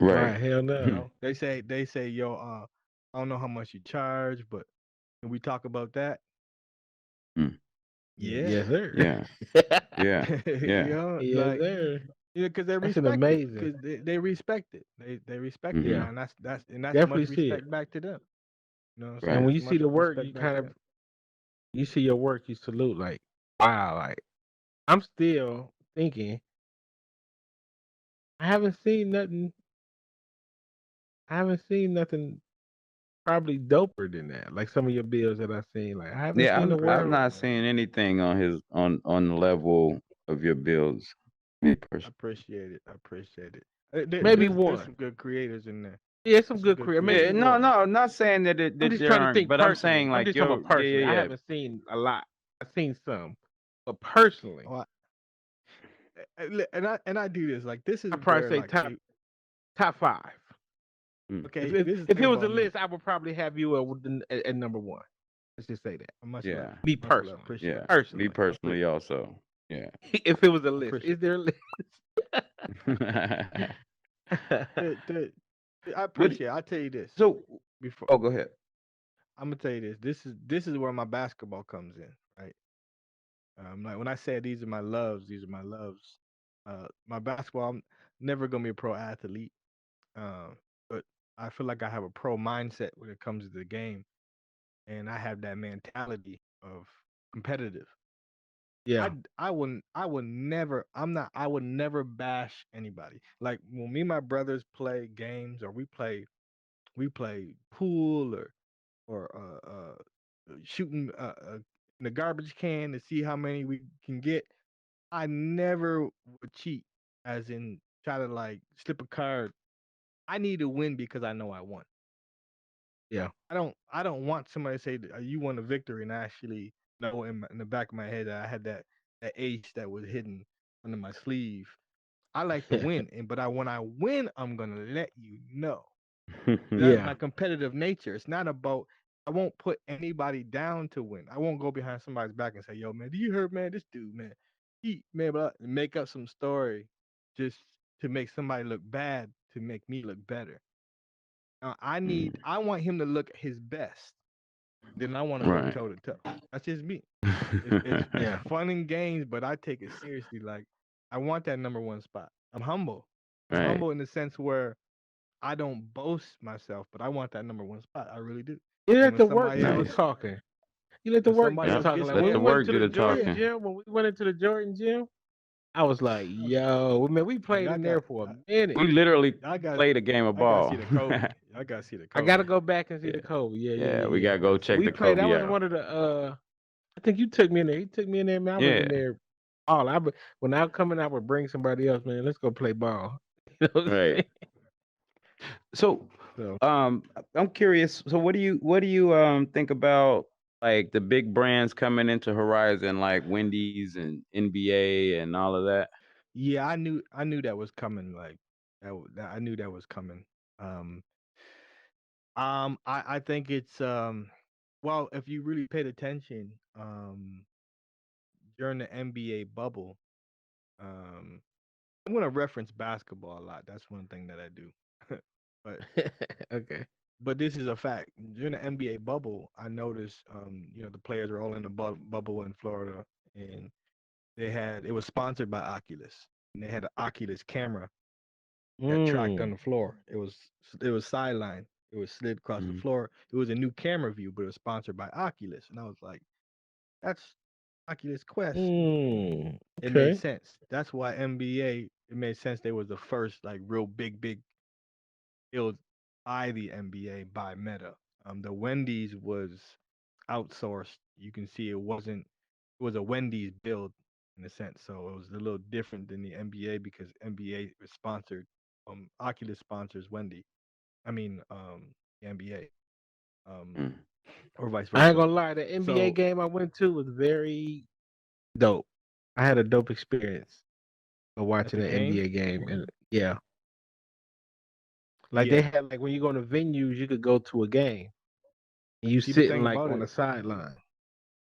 S1: Right.
S3: Right. Hell no.
S2: They say, "Yo, I don't know how much you charge, but can we talk about that?"
S1: Mm.
S3: Yeah.
S2: Yeah.
S3: Yes, sir.
S1: Yeah. Yeah. Yeah.
S3: Yes,
S2: Like
S3: sir.
S2: because they
S3: That's an
S2: respect it,
S3: amazing.
S2: because they respect it. They respect it
S1: Hmm.
S3: Yeah.
S2: now, and that's much
S3: Definitely see it.
S2: respect back to them. You know what I'm saying?
S3: And
S1: Right.
S3: when
S2: That's
S3: you see
S2: much
S3: the work,
S2: respect
S3: you
S2: back
S3: kind
S2: to
S3: of
S2: them.
S3: you see your work, you salute like, wow, like I'm still thinking I haven't seen nothing I haven't seen nothing probably doper than that. Like some of your bills that I've seen. Like I haven't
S1: Yeah.
S3: seen the
S1: I've
S3: world.
S1: not
S2: Man,
S1: seen anything on the level of your builds. Me
S2: I
S1: personally.
S2: appreciate it. I appreciate it. There,
S3: Maybe
S2: there's
S3: one.
S2: some good creators in there.
S3: Yeah, some
S2: There's some
S3: good
S2: good
S3: career. Maybe
S1: Yeah.
S2: creators in
S1: No.
S3: one.
S2: there.
S1: No. I'm not saying
S3: I'm
S1: that
S3: just
S1: there
S3: trying to
S1: aren't,
S3: think
S1: but I'm saying
S3: personally. I'm
S1: like
S3: just talking about
S1: yeah.
S3: personally. I
S1: Yeah.
S3: haven't seen a lot. I've seen some. But personally,
S2: Oh, and I do this like this is
S3: I'd probably
S2: where
S3: say
S2: like
S3: top five.
S1: Mm.
S2: Okay,
S3: If
S2: this is
S3: if
S2: the thing
S3: it was a
S2: about me.
S3: list, I would probably have you at number one. Let's just say that.
S2: Much love,
S1: Yeah.
S3: Me
S2: much love.
S3: personally,
S2: Appreciate
S1: Yeah.
S2: it.
S1: Me
S3: personally,
S1: personally also. Yeah.
S3: if it was a list,
S2: Appreciate
S3: is there a list?
S2: it. I
S1: What
S2: appreciate it. I tell you this
S1: so
S2: before.
S1: oh, go ahead.
S2: I'm gonna tell you this. This is where my basketball comes in, right? Like when I say these are my loves, these are my loves. My basketball, I'm never gonna be a pro athlete. But I feel like I have a pro mindset when it comes to the game, and I have that mentality of competitive.
S3: Yeah.
S2: I would never I would never bash anybody. Like when me and my brothers play games or we play pool or shooting in the garbage can to see how many we can get. I never would cheat, as in try to like slip a card. I need to win because I know I won.
S3: Yeah.
S2: I don't want somebody to say that, you won a victory and I actually know in the back of my head that I had that ace that was hidden under my sleeve. I like to win, but when I win, I'm gonna let you know. That's
S3: Yeah.
S2: my competitive nature. It's not about I won't put anybody down to win. I won't go behind somebody's back and say, "Yo, man, do you heard, man? This dude, man, he man," but make up some story just to make somebody look bad to make me look better.
S1: Mm.
S2: I want him to look his best. Then I want to go
S1: Right.
S2: toe to toe. That's just me. It's
S3: Yeah.
S2: fun and games, but I take it seriously. Like I want that number one spot. I'm humble. I'm
S1: Right.
S2: humble in the sense where I don't boast myself, but I want that number one spot. I really do.
S3: You
S2: And
S3: let
S2: when
S3: the work
S2: somebody
S3: do the
S2: else,
S1: Nice.
S3: talking. You let the
S2: when
S3: work do
S2: somebody
S3: the
S1: Yep.
S2: else
S3: talking.
S2: gets
S3: Like when
S1: Let
S3: we
S1: the
S2: there,
S3: went
S1: work
S3: to
S1: do
S3: the
S1: the
S3: Jordan
S1: talking.
S3: gym, I was like, yo, man, we
S2: oh,
S3: played in there for a minute.
S1: We literally
S2: I got
S1: played a game of
S2: I got to see
S1: ball.
S2: the Kobe. I got to see the
S3: I gotta
S2: Kobe.
S3: go back and see
S1: Yeah.
S3: the Kobe. Yeah, yeah,
S1: Yeah,
S3: yeah,
S1: we
S3: yeah.
S1: gotta
S2: I got
S1: go
S2: to see
S1: check
S3: We
S2: the
S1: the
S3: played. That
S1: Kobe
S2: Kobe.
S3: was
S1: out.
S3: one of the. I think you took me in there. He took me in there, man. I was in
S1: Yeah.
S3: there. All when I coming, I would bring somebody else, man. Let's go play ball. You know what I'm
S1: Right.
S3: saying?
S1: So
S3: So
S1: I'm curious. So what do you think about like the big brands coming into Horizon like Wendy's and NBA and all of that?
S2: Yeah, I knew that was coming. Like I knew that was coming. Um, I think it's well, if you really paid attention, during the NBA bubble, um, I'm gonna reference basketball a lot. That's one thing that I do. but
S3: okay.
S2: but this is a fact. During the NBA bubble, I noticed, the players were all in the bubble in Florida, and it was sponsored by Oculus, and they had an Oculus camera that tracked on
S3: Mm.
S2: the floor. It was sideline. It was slid across the
S1: Mhm.
S2: floor. It was a new camera view, but it was sponsored by Oculus, and I was like, "That's Oculus Quest."
S3: Mm.
S2: It made
S3: Okay.
S2: sense. That's why NBA. It made sense. They was the first like real big build by the NBA by Meta. The Wendy's was outsourced. You can see it was a Wendy's build in a sense. So it was a little different than the NBA because NBA was sponsored. Oculus sponsors Wendy. I mean, the NBA, um,
S1: Mm.
S2: or vice
S3: I ain't
S2: versa.
S3: gonna lie. The NBA
S2: So
S3: game I went to was very dope. I had a dope experience of
S2: at
S3: watching
S2: the
S3: an
S2: game,
S3: NBA game, and yeah, like they
S2: yeah.
S3: had like when you go to venues, you could go to a game. And you
S2: See the
S3: sitting
S2: thing
S3: like
S2: about
S3: on
S2: it,
S3: the sideline.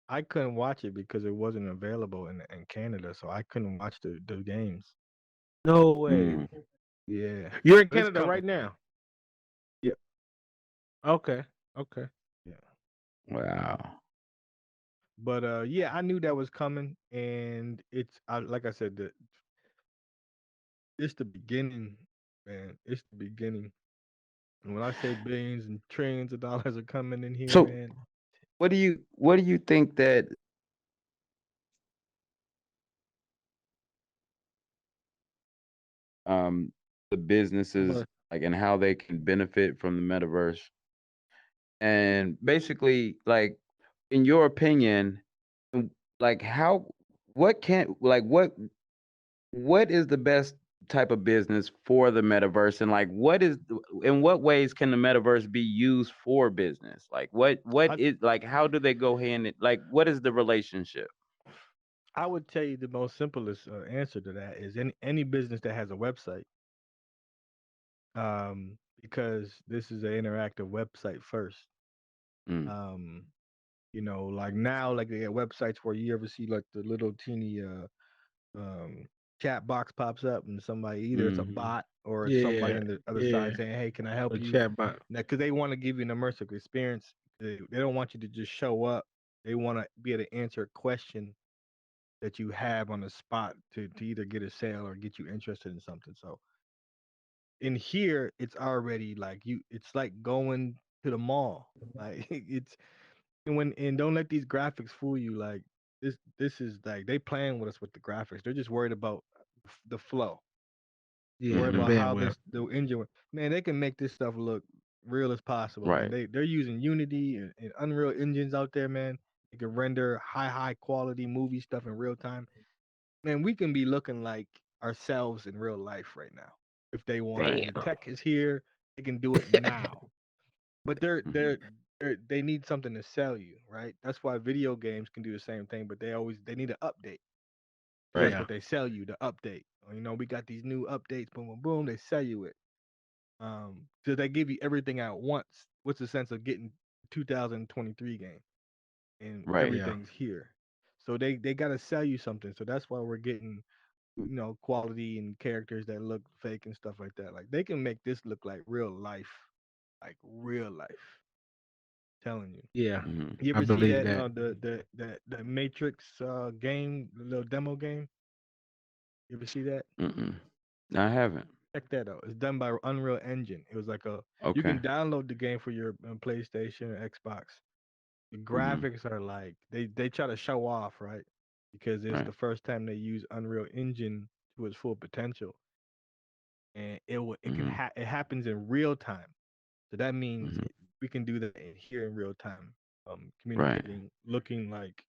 S2: I couldn't watch it because it wasn't available in Canada, so I couldn't watch the games.
S3: No way.
S1: Mm.
S2: Yeah,
S3: You're in
S2: but it's
S3: Canada right
S2: coming.
S3: now.
S2: Yeah,
S3: Okay. Okay.
S2: yeah.
S1: Wow.
S2: But yeah, I knew that was coming, and like I said, it's the beginning, man. It's the beginning. And when I say billions and trillions of dollars are coming in here,
S1: So
S2: man,
S1: what do you think that the
S3: I'm
S1: businesses
S3: gonna.
S1: like and how they can benefit from the metaverse? And basically, like in your opinion, like how what can like what is the best type of business for the metaverse and like in what ways can the metaverse be used for business? Like what
S2: I
S1: is like how do they go hand in like what is the relationship?
S2: I would tell you the most simplest answer to that is any business that has a website. because this is an interactive website first.
S1: Mm.
S2: Um, like now, like they have websites where you ever see like the little teeny um chat box pops up and somebody either it's a
S1: Mhm.
S2: bot or it's somebody
S3: Yeah,
S2: on the other
S3: yeah.
S2: side saying, "Hey, can I help
S3: A
S2: you?"
S3: chatbot.
S2: Because they want to give you an immersive experience. They don't want you to just show up. They want to be able to answer a question that you have on the spot to either get a sale or get you interested in something. So in here, it's already like it's like going to the mall. Like it's and don't let these graphics fool you. Like this is like they playing with us with the graphics. They're just worried about the flow. They're
S3: Yeah,
S2: worried
S3: the
S1: Mhm.
S2: about how
S3: bandwidth.
S2: the engine. Man, they can make this stuff look real as possible, man.
S1: Right.
S2: They're using Unity and Unreal engines out there, man. They can render high quality movie stuff in real time. Man, we can be looking like ourselves in real life right now if they want to.
S1: Right.
S2: The
S3: Damn.
S2: tech is here; they can do it now. But
S1: Mhm.
S2: they need something to sell you, right? That's why video games can do the same thing, but they need an update because
S1: Right.
S2: that's
S3: Yeah.
S2: what they sell you, the update. We got these new updates, boom, boom, boom. They sell you it. So they give you everything at once. What's the sense of getting 2023 game and
S1: Right.
S3: Yeah.
S2: everything's here? So they gotta sell you something. So that's why we're getting quality and characters that look fake and stuff like that. Like they can make this look like real life. Telling you.
S3: Yeah.
S1: Mhm.
S2: You
S3: I
S2: ever see
S3: believe
S2: that
S3: that.
S2: the Matrix game, the little demo game? You ever see that?
S1: Mm-mm. I haven't.
S2: Check that out. It's done by Unreal Engine. It was like you
S1: Okay.
S2: can download the game for your PlayStation or Xbox. The
S1: Mhm.
S2: graphics are like they try to show off, right? Because it's
S1: Right.
S2: the first time they use Unreal Engine to its full potential, and
S1: Mhm.
S2: it happens in real time. So that means
S1: Mhm.
S2: we can do that here in real time,
S1: Right.
S2: communicating, looking like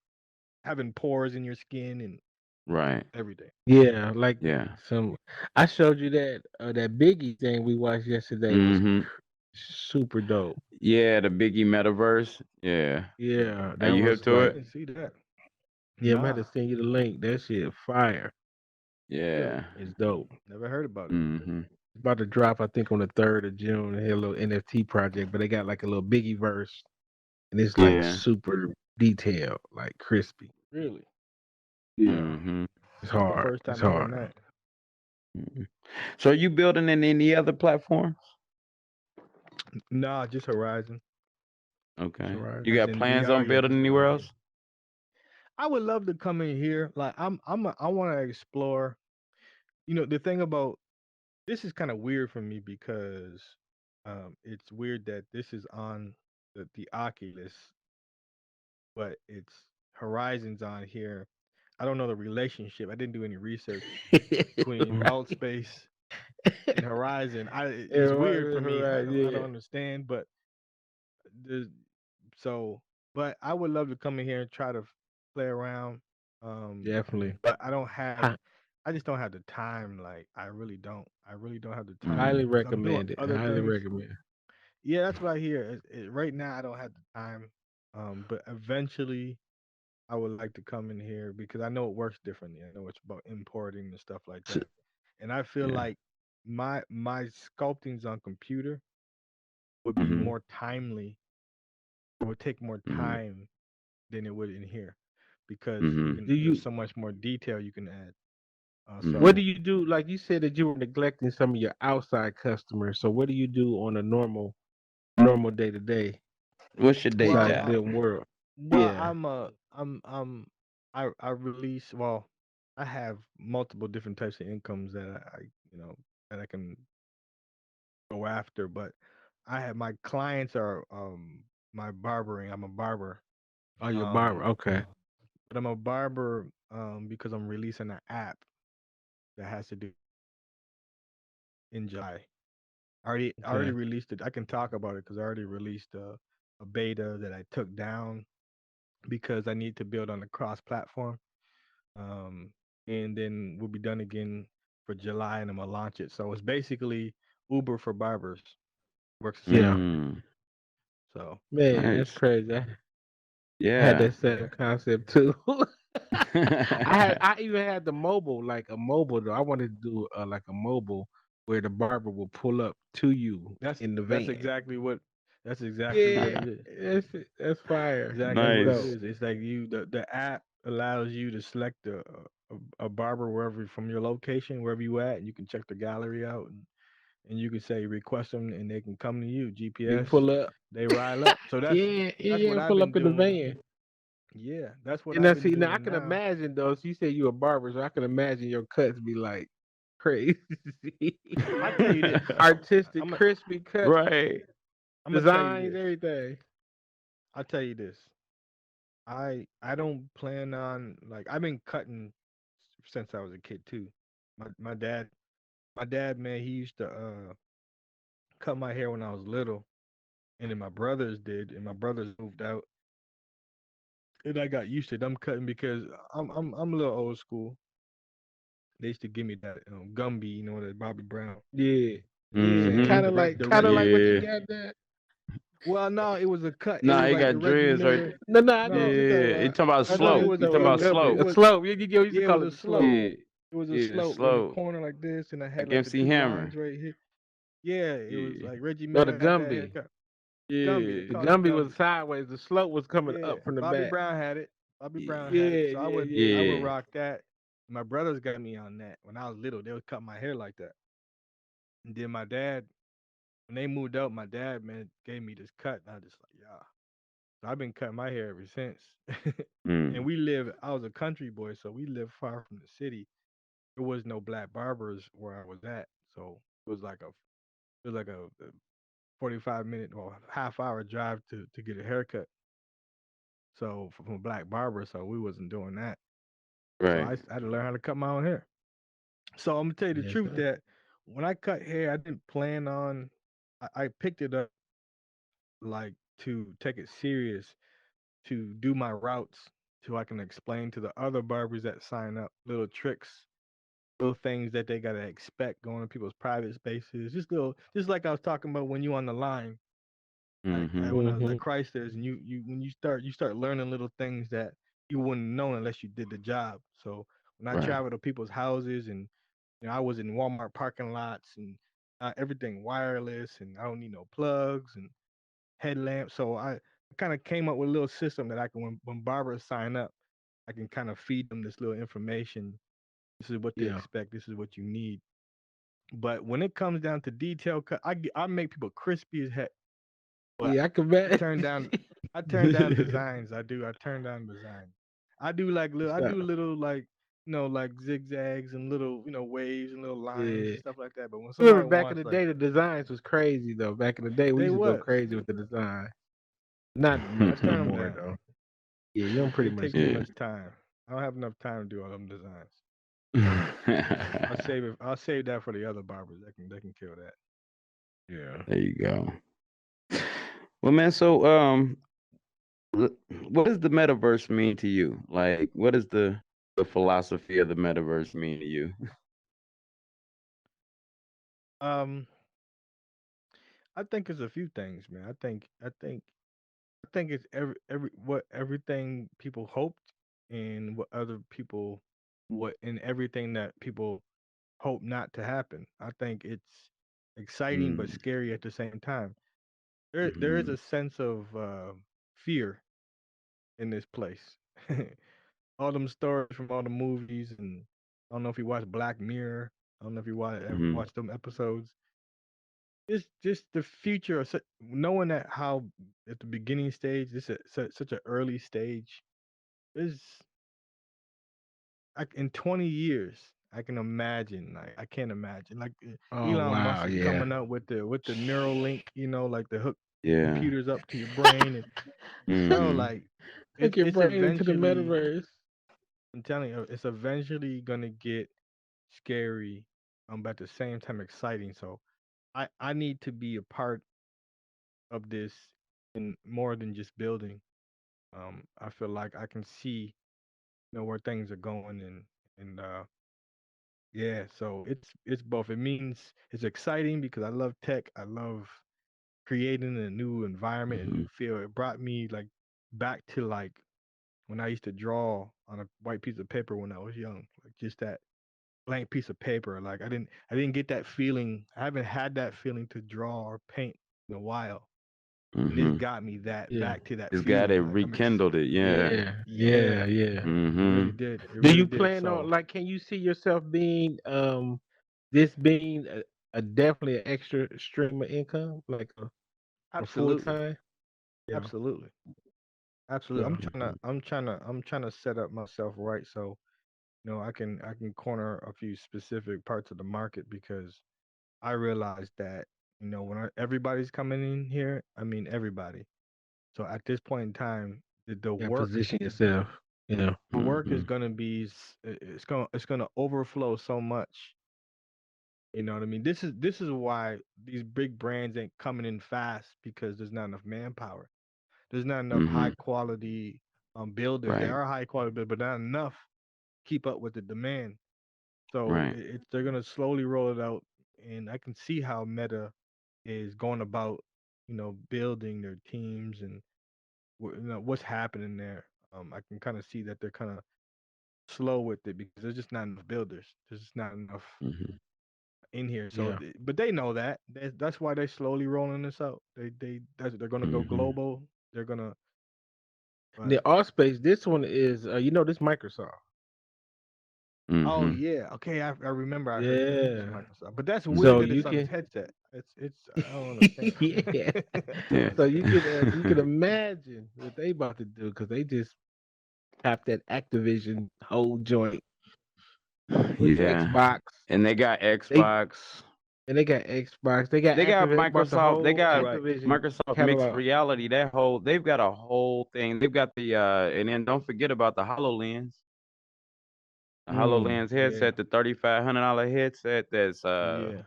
S2: having pores in your skin and
S1: Right.
S2: everything.
S3: Yeah, like
S1: Yeah.
S3: some. I showed you that Biggie thing we watched yesterday was
S1: Mhm.
S3: super dope.
S1: Yeah, the Biggie Metaverse. Yeah.
S3: Yeah,
S1: Are
S3: that
S1: you hip
S3: was
S1: to
S2: I
S3: like,
S1: it?
S2: didn't see that.
S3: yeah, I'm gonna have
S2: Nah,
S3: to send you the link. That shit fire.
S1: Yeah.
S2: really,
S3: It's dope.
S2: never heard about it.
S1: Mhm.
S3: It's about to drop, I think, on the 3rd of June. They had a little NFT project, but they got like a little Biggie verse, and it's like
S1: Yeah.
S3: super detailed, like crispy.
S2: Really,
S3: Yeah,
S1: Mhm.
S3: it's
S2: that's the
S3: hard.
S2: first
S3: It's
S2: time hearing
S3: hard.
S2: that.
S1: Mhm. So are you building in any other platforms?
S2: Nah, just Horizon.
S3: It's
S1: Okay.
S3: hard.
S1: You
S2: As
S1: got
S2: in, we
S1: plans on
S2: already at
S1: building
S2: this
S1: anywhere
S2: point.
S1: else?
S2: I would love to come in here. Like I want to explore. The thing about this is kind of weird for me because it's weird that this is on the Oculus, but it's Horizons on here. I don't know the relationship. I didn't do any research between Outspace and Horizon.
S3: Yeah,
S2: It's
S3: right,
S2: weird for me.
S3: right,
S2: I
S3: yeah,
S2: don't understand, but there's so but I would love to come in here and try to play around.
S3: definitely.
S2: But I don't have
S3: Hi-
S2: I just don't have the time. Like I really don't. I really don't have the time
S3: Highly
S1: Mhm.
S2: because I'm doing
S3: recommend it.
S2: other
S3: Highly
S2: things.
S3: recommend.
S2: Yeah, that's what I hear. Right now, I don't have the time. But eventually, I would like to come in here because I know it works differently. I know it's about importing and stuff like
S3: S-
S2: that. And I feel
S1: Yeah.
S2: like my sculptings on computer would be
S1: Mhm.
S2: more timely. It would take more
S1: Mhm.
S2: time than it would in here because
S1: Mhm.
S3: Do
S2: there's
S3: you?
S2: so much more detail you can add.
S3: What
S1: Mhm.
S3: do you do? Like you said that you were neglecting some of your outside customers. So what do you do on a normal day to day
S1: What's your day
S2: well,
S3: besides
S1: job?
S3: building world?
S2: well,
S3: Yeah.
S2: I release. Well, I have multiple different types of incomes that that I can go after, but I have my clients are my barbering. I'm a barber.
S3: Oh, your barber.
S2: Um,
S3: Okay.
S2: but I'm a barber because I'm releasing an app that has to do in July. I already
S3: Okay.
S2: released it. I can talk about it because I already released a beta that I took down because I need to build on the cross platform. Um, and then we'll be done again for July, and I'm gonna launch it. So it's basically Uber for barbers. Works the same
S3: Yeah.
S2: way.
S1: Mm.
S2: So
S3: Man, that's
S1: Nice.
S3: crazy. I had
S1: Yeah.
S3: that same concept too. I even had the mobile, like a mobile though. I wanted to do like a mobile, where the barber will pull up to you
S2: That's
S3: in the
S2: that's
S3: van.
S2: exactly what that's exactly what
S3: Yeah,
S2: it is.
S3: that's fire.
S2: Exactly
S3: That's
S2: what it
S3: dope.
S1: Nice.
S2: is. It's like the app allows you to select a barber wherever from your location, wherever you at, and you can check the gallery out, and you can say request them, and they can come to you.
S3: They
S2: GPS,
S3: pull up.
S2: they rile up. So
S3: Yeah,
S2: that's what
S3: yeah,
S2: I've
S3: pull
S2: been
S3: up in the
S2: doing.
S3: van.
S2: Yeah, that's what
S3: And
S2: I've
S3: now
S2: been
S3: see, now I
S2: doing
S3: can
S2: now.
S3: imagine though. So you say you a barber, so I can imagine your cuts be like crazy,
S2: I tell you this.
S3: artistic,
S2: I'm gonna
S3: crispy cuts,
S1: Right.
S2: I'm gonna tell you
S3: designs,
S2: this.
S3: everything.
S2: I tell you this. I don't plan on like I've been cutting since I was a kid too. My dad man he used to cut my hair when I was little, and then my brothers did, and my brothers moved out, and I got used to them cutting because I'm a little old school. They used to give me that Gumby, that Bobby Brown.
S3: Yeah,
S2: You know what I'm
S3: yeah,
S2: saying?
S1: Mm-hmm.
S2: Like
S3: kind of like what you
S1: Yeah.
S3: got there.
S2: well, no, it was a cut. It
S1: Nah,
S2: was
S1: he
S2: like the
S1: got
S2: Reggie
S1: dreads right
S2: Miller.
S1: there.
S3: No, no, I know what
S2: No,
S3: you're talking
S1: Yeah. You
S3: about.
S1: talking about
S3: I know
S2: no,
S3: what
S2: it
S1: slope.
S3: you're
S2: was
S1: You
S3: talking
S1: talking
S3: about.
S1: about
S3: Gumby,
S2: it
S3: a
S1: slope.
S2: was
S3: slope. You used to
S2: yeah, it
S3: call
S2: was
S3: it
S2: a
S3: a slope.
S2: slope.
S1: Yeah.
S2: It was a
S1: Yeah,
S2: slope in the
S1: slope.
S2: corner like this, and I had
S1: Like
S2: like the
S1: MC
S2: two
S1: Hammer.
S2: lines right here. Yeah, it was
S1: Yeah.
S2: like Reggie
S3: No, the
S2: Miller had that
S3: Gumby.
S2: haircut. Gumby, they
S1: Yeah.
S3: The
S2: called it
S3: Gumby was
S2: Gumby.
S3: sideways. The slope was coming
S2: Yeah,
S3: up from the
S2: Bobby
S3: back.
S2: Brown had it. Bobby Brown had it.
S3: Yeah,
S2: So I
S3: yeah,
S2: would
S3: yeah,
S2: I would
S1: Yeah.
S2: rock that. My brothers got me on that when I was little. They would cut my hair like that. And then my dad, when they moved out, my dad man gave me this cut, and I was just like, yeah. So I've been cutting my hair ever since. And
S1: Mm.
S2: we live. I was a country boy, so we lived far from the city. There was no black barbers where I was at, so it was like a 45-minute or half-hour drive to get a haircut. So from a black barber, so we wasn't doing that. So
S1: Right.
S2: I had to learn how to cut my own hair. So I'm gonna tell you the
S3: yes,
S2: truth
S3: sir.
S2: that when I cut hair, I didn't plan on. I picked it up like to take it serious, to do my routes, so I can explain to the other barbers that sign up little tricks, little things that they gotta expect going to people's private spaces. Just like I was talking about when you on the line. Like
S1: Mm-hmm.
S2: when I was
S3: Mm-hmm.
S2: at Chrysler's, and you when you start learning little things that you wouldn't know unless you did the job. So when I
S1: Right.
S2: travel to people's houses, and I was in Walmart parking lots, and everything wireless, and I don't need no plugs and headlamps. So I kind of came up with a little system that I can when barbers sign up, I can kind of feed them this little information. This is what to
S3: Yeah,
S2: expect. This is what you need. But when it comes down to detail cut, I make people crispy as heck. But
S3: yeah, I can
S2: I
S3: bet.
S2: turn down I turn down designs. I do. I turn down designs. I
S3: So,
S2: do little like like zigzags and little waves and little lines
S3: yeah.
S2: and stuff like that. But when
S3: Remember
S2: somebody
S3: back in
S2: wants
S3: the
S2: like
S3: day, the designs was crazy though. Back in the day, we
S2: they
S3: used to go
S2: was,
S3: crazy with the design. Not
S2: I
S3: much no
S2: turn them
S3: more
S2: down.
S3: though. Yeah, you don't pretty
S2: It
S3: much
S2: takes too
S3: do.
S1: Yeah.
S2: much time. I don't have enough time to do all them designs. I'll
S1: There
S2: save it. I'll save that for the other barbers. They can kill that.
S3: Yeah.
S1: you go. Well, man, so what does the metaverse mean to you? Like, what is the philosophy of the metaverse mean to you?
S2: Um, I think it's a few things, man. I think it's everything people hoped, and what other people what and everything that people hope not to happen. I think it's exciting but
S1: Mm.
S2: scary at the same time. There is
S1: Mm-hmm.
S2: a sense of fear in this place. All them stories from all the movies, and I don't know if you watch Black Mirror. I don't know if you
S1: Mm-hmm.
S2: watch them episodes. Just the future of knowing that how at the beginning stage, this is such an early stage is in 20 years. I can imagine, like I can't imagine, like
S3: Oh
S2: Elon
S3: wow,
S2: Musk is
S3: yeah.
S2: coming up with the Neuralink, like the hook
S1: Yeah.
S2: computers up to your brain, and bro,
S1: Mm-hmm.
S2: like
S3: Hook your
S2: it's
S3: brain into the
S2: eventually.
S3: metaverse.
S2: I'm telling you, it's eventually gonna get scary, but at the same time exciting. So I need to be a part of this in more than just building. I feel like I can see where things are going, and yeah, so it's both. It means it's exciting because I love tech. I love creating a new environment, a
S1: Mm-hmm.
S2: new feel. It brought me like back to like when I used to draw on a white piece of paper when I was young, like just that. blank piece of paper. Like I didn't get that feeling. I haven't had that feeling to draw or paint in a while. And this
S1: Mm-hmm.
S2: got me that
S3: Yeah.
S2: back to that
S1: It's got
S2: feeling.
S1: it
S2: Like
S1: rekindled it. Yeah.
S3: Yeah. Yeah.
S2: yeah,
S3: Yeah.
S2: it
S1: Mm-hmm.
S2: really did. It
S3: Do
S2: really
S3: you
S2: did.
S3: plan on
S2: So
S3: like? Can you see yourself being this being a definitely an extra stream of income, like a full
S2: absolutely,
S3: time? Yeah.
S2: absolutely, absolutely.
S3: Yeah.
S2: I'm trying to set up myself right so I can corner a few specific parts of the market because I realized that when everybody's coming in here, I mean everybody. So at this point in time, the
S3: Yeah.
S2: work
S3: Position yourself. Yeah.
S2: the work
S1: Mm-hmm.
S2: is gonna be it's gonna overflow so much. You know what I mean? This is why these big brands ain't coming in fast because there's not enough manpower. There's not enough
S1: Mm-hmm.
S2: high quality builders. There
S1: Right.
S2: are high quality builders, but not enough to keep up with the demand. So
S1: Right.
S2: they're gonna slowly roll it out, and I can see how Meta is going about building their teams and what's happening there. I can kind of see that they're kind of slow with it because there's just not enough builders. There's just not enough
S1: Mm-hmm.
S2: in here. So,
S3: Yeah.
S2: but they know that. That's why they're slowly rolling this out. They're gonna go
S1: Mm-hmm.
S2: global. They're gonna. But
S3: The art space. This one is this Microsoft.
S2: oh
S1: Mm-hmm.
S2: yeah, okay. I remember I heard that it was
S3: Yeah.
S2: Microsoft. But that's weird
S3: So
S2: that
S3: you
S2: it's on his
S3: can.
S2: headset. It's I don't understand.
S3: Yeah.
S1: Yeah.
S3: So you can imagine what they about to do because they just have that Activision whole joint with
S1: Yeah.
S3: Xbox.
S1: And they got
S3: They
S1: Xbox.
S3: and they got Xbox. They got
S1: They got
S3: Activision bought the
S1: Microsoft. They
S3: whole
S1: got
S2: Right.
S3: Activision
S1: Microsoft mixed
S3: catalog.
S1: reality. They've got a whole thing. They've got the and then don't forget about the HoloLens. The HoloLens
S2: Yeah.
S1: headset, the $3,500 headset. That's
S2: Yeah.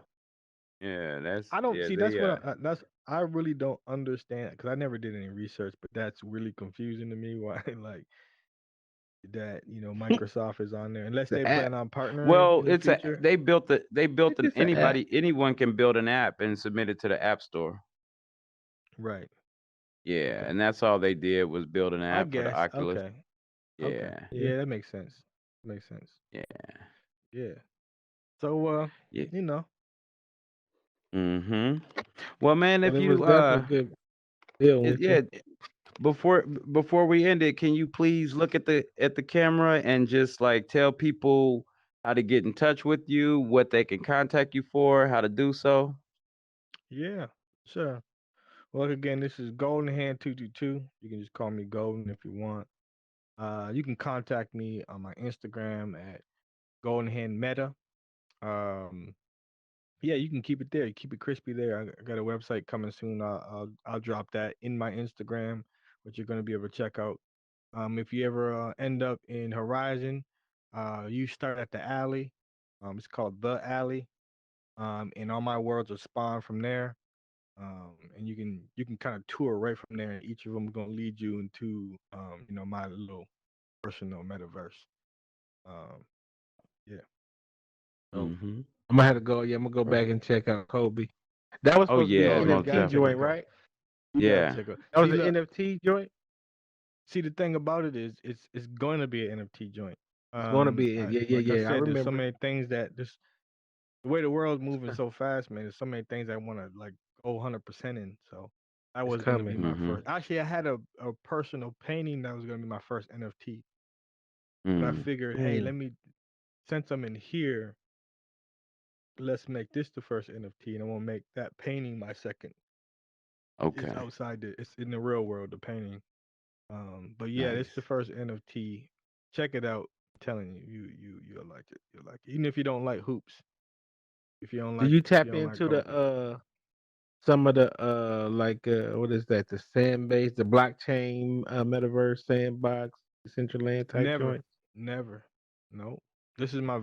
S1: yeah. That's
S2: I don't
S1: yeah.
S2: see. That's
S1: They
S2: what I really don't understand because I never did any research, but that's really confusing to me. Why like that Microsoft is on there unless
S3: The
S2: they
S3: app.
S2: plan on partnering
S1: well.
S2: in the
S1: It's a
S2: future.
S1: they built
S3: It's
S1: an
S3: just an app.
S1: anyone can build an app and submit it to the App Store.
S2: Right.
S1: Yeah,
S2: Okay.
S1: and that's all they did was build an
S2: I
S1: app for the
S2: guess.
S1: Oculus.
S2: Okay. Okay.
S1: Yeah,
S3: Yeah.
S2: Yeah, that makes sense. Makes sense.
S1: yeah,
S2: Yeah. So
S1: yeah.
S2: you know,
S1: Mm-hmm. Well, man,
S3: But
S1: if
S3: it was
S1: you
S3: definitely a good deal with you.
S1: yeah, before we end it, can you please look at the camera and just like tell people how to get in touch with you, what they can contact you for, how to do so?
S2: yeah, sure. Well, again, this is Golden Hand 222. You can just call me Golden if you want. You can contact me on my Instagram at Golden Hand Meta. Um, yeah, you can keep it there. Keep it crispy there. I got a website coming soon. I'll drop that in my Instagram, which you're gonna be able to check out. If you ever end up in Horizon, you start at the alley. It's called the Alley. And all my worlds are spawned from there. And you can kind of tour right from there, and each of them is gonna lead you into my little personal metaverse. Um, yeah.
S3: So
S1: Mm-hmm.
S3: I'm gonna have to go. Yeah, I'm gonna go
S2: Right.
S3: back and check out Kobe. That was
S1: Oh
S3: supposed to be
S1: yeah,
S2: Oh,
S3: an
S2: you
S1: most
S3: NFT
S2: gotta check
S1: definitely.
S3: joint,
S2: it out.
S3: right?
S2: You gotta
S1: Yeah.
S2: check it out.
S3: That was
S2: See,
S3: an
S2: look,
S3: NFT joint.
S2: see the thing about it is it's going to be an NFT joint.
S3: It's gonna be. Yeah, yeah,
S2: Like I
S3: yeah. I
S2: said, there's so
S3: remember.
S2: many things that just the way the world's moving so fast, man. There's so many things I want to like go 100% in. So that
S3: It's
S2: was gonna be
S3: coming.
S2: my
S1: Mm-hmm.
S2: first. Actually, I had a personal painting that was gonna be my first NFT, but I
S1: Mm.
S2: figured, hey,
S3: Mm.
S2: let me since I'm in here, let's make this the first NFT, and I want to make that painting my second. It's
S1: Okay.
S2: outside it's in the real world, the painting. But yeah, it's the
S1: Nice.
S2: first NFT. Check it out. I'm telling you, you'll like it. You'll like it. Even if you don't like hoops,
S3: Do you
S2: if you
S3: tap
S2: don't like
S3: into
S2: golf.
S3: the some of the like what is that? The sandbase, the blockchain metaverse sandbox, Decentraland type
S2: Never,
S3: joint
S2: never. No. This is my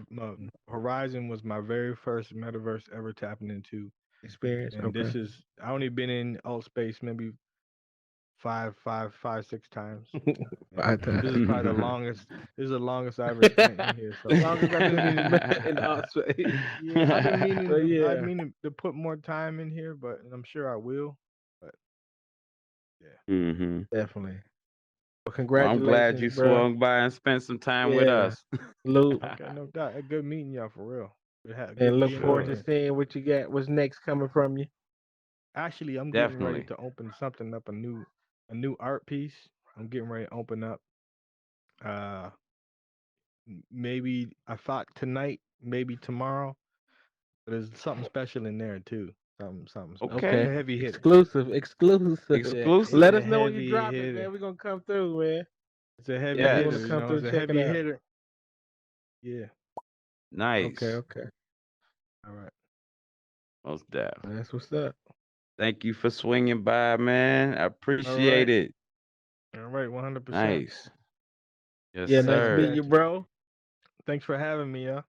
S2: Horizon was my very first metaverse ever tapping into,
S3: experience.
S2: and
S3: Okay.
S2: this is I only been in alt space maybe five, 6 times, and
S3: 5 times.
S2: this is probably the longest. This is the longest I ever spent in here. So
S3: Longest I've been in the art space.
S2: yeah,
S3: But
S2: I've
S3: yeah,
S2: meaning to put more time in here, but I'm sure I will. But yeah,
S1: Mm-hmm.
S3: definitely. Well,
S1: Well, I'm glad you
S3: congratulations, bro.
S1: swung by and spent some time with
S3: Yeah.
S1: us.
S3: Luke.
S2: Okay, no doubt. Good meeting y'all for real.
S3: And
S2: Good
S3: look
S2: being
S3: forward
S2: on
S3: to
S1: Sure.
S2: here.
S3: seeing what you got. What's next coming from you?
S2: Actually, I'm getting ready
S1: Definitely.
S2: to open something up, a new art piece. I'm getting ready to open up. Uh, maybe I thought tonight, maybe tomorrow. But there's something special in there too. Something special. It's
S1: Okay.
S2: a
S3: Okay.
S2: heavy hitter.
S3: Exclusive.
S1: Exclusive.
S3: Let
S2: It's a
S3: us know when you
S2: heavy
S3: drop it,
S2: hitter.
S3: man. We're gonna come through, man.
S2: It's a heavy
S3: We want
S1: Yes.
S3: to
S2: hitter.
S3: come through
S2: It's
S3: and
S2: a
S3: check it
S2: heavy
S3: out.
S2: hitter. Yeah.
S3: Okay,
S1: Nice.
S3: okay.
S2: All right.
S1: Most def.
S3: That's what's up.
S1: Thank you for swinging by, man. I
S2: All right.
S1: appreciate it.
S2: All right. 100%.
S1: Nice. Yes,
S3: Yeah, nice
S2: Holla
S3: meeting
S1: sir.
S3: you,
S2: at you.
S3: bro.
S2: Thanks for having me, y'all.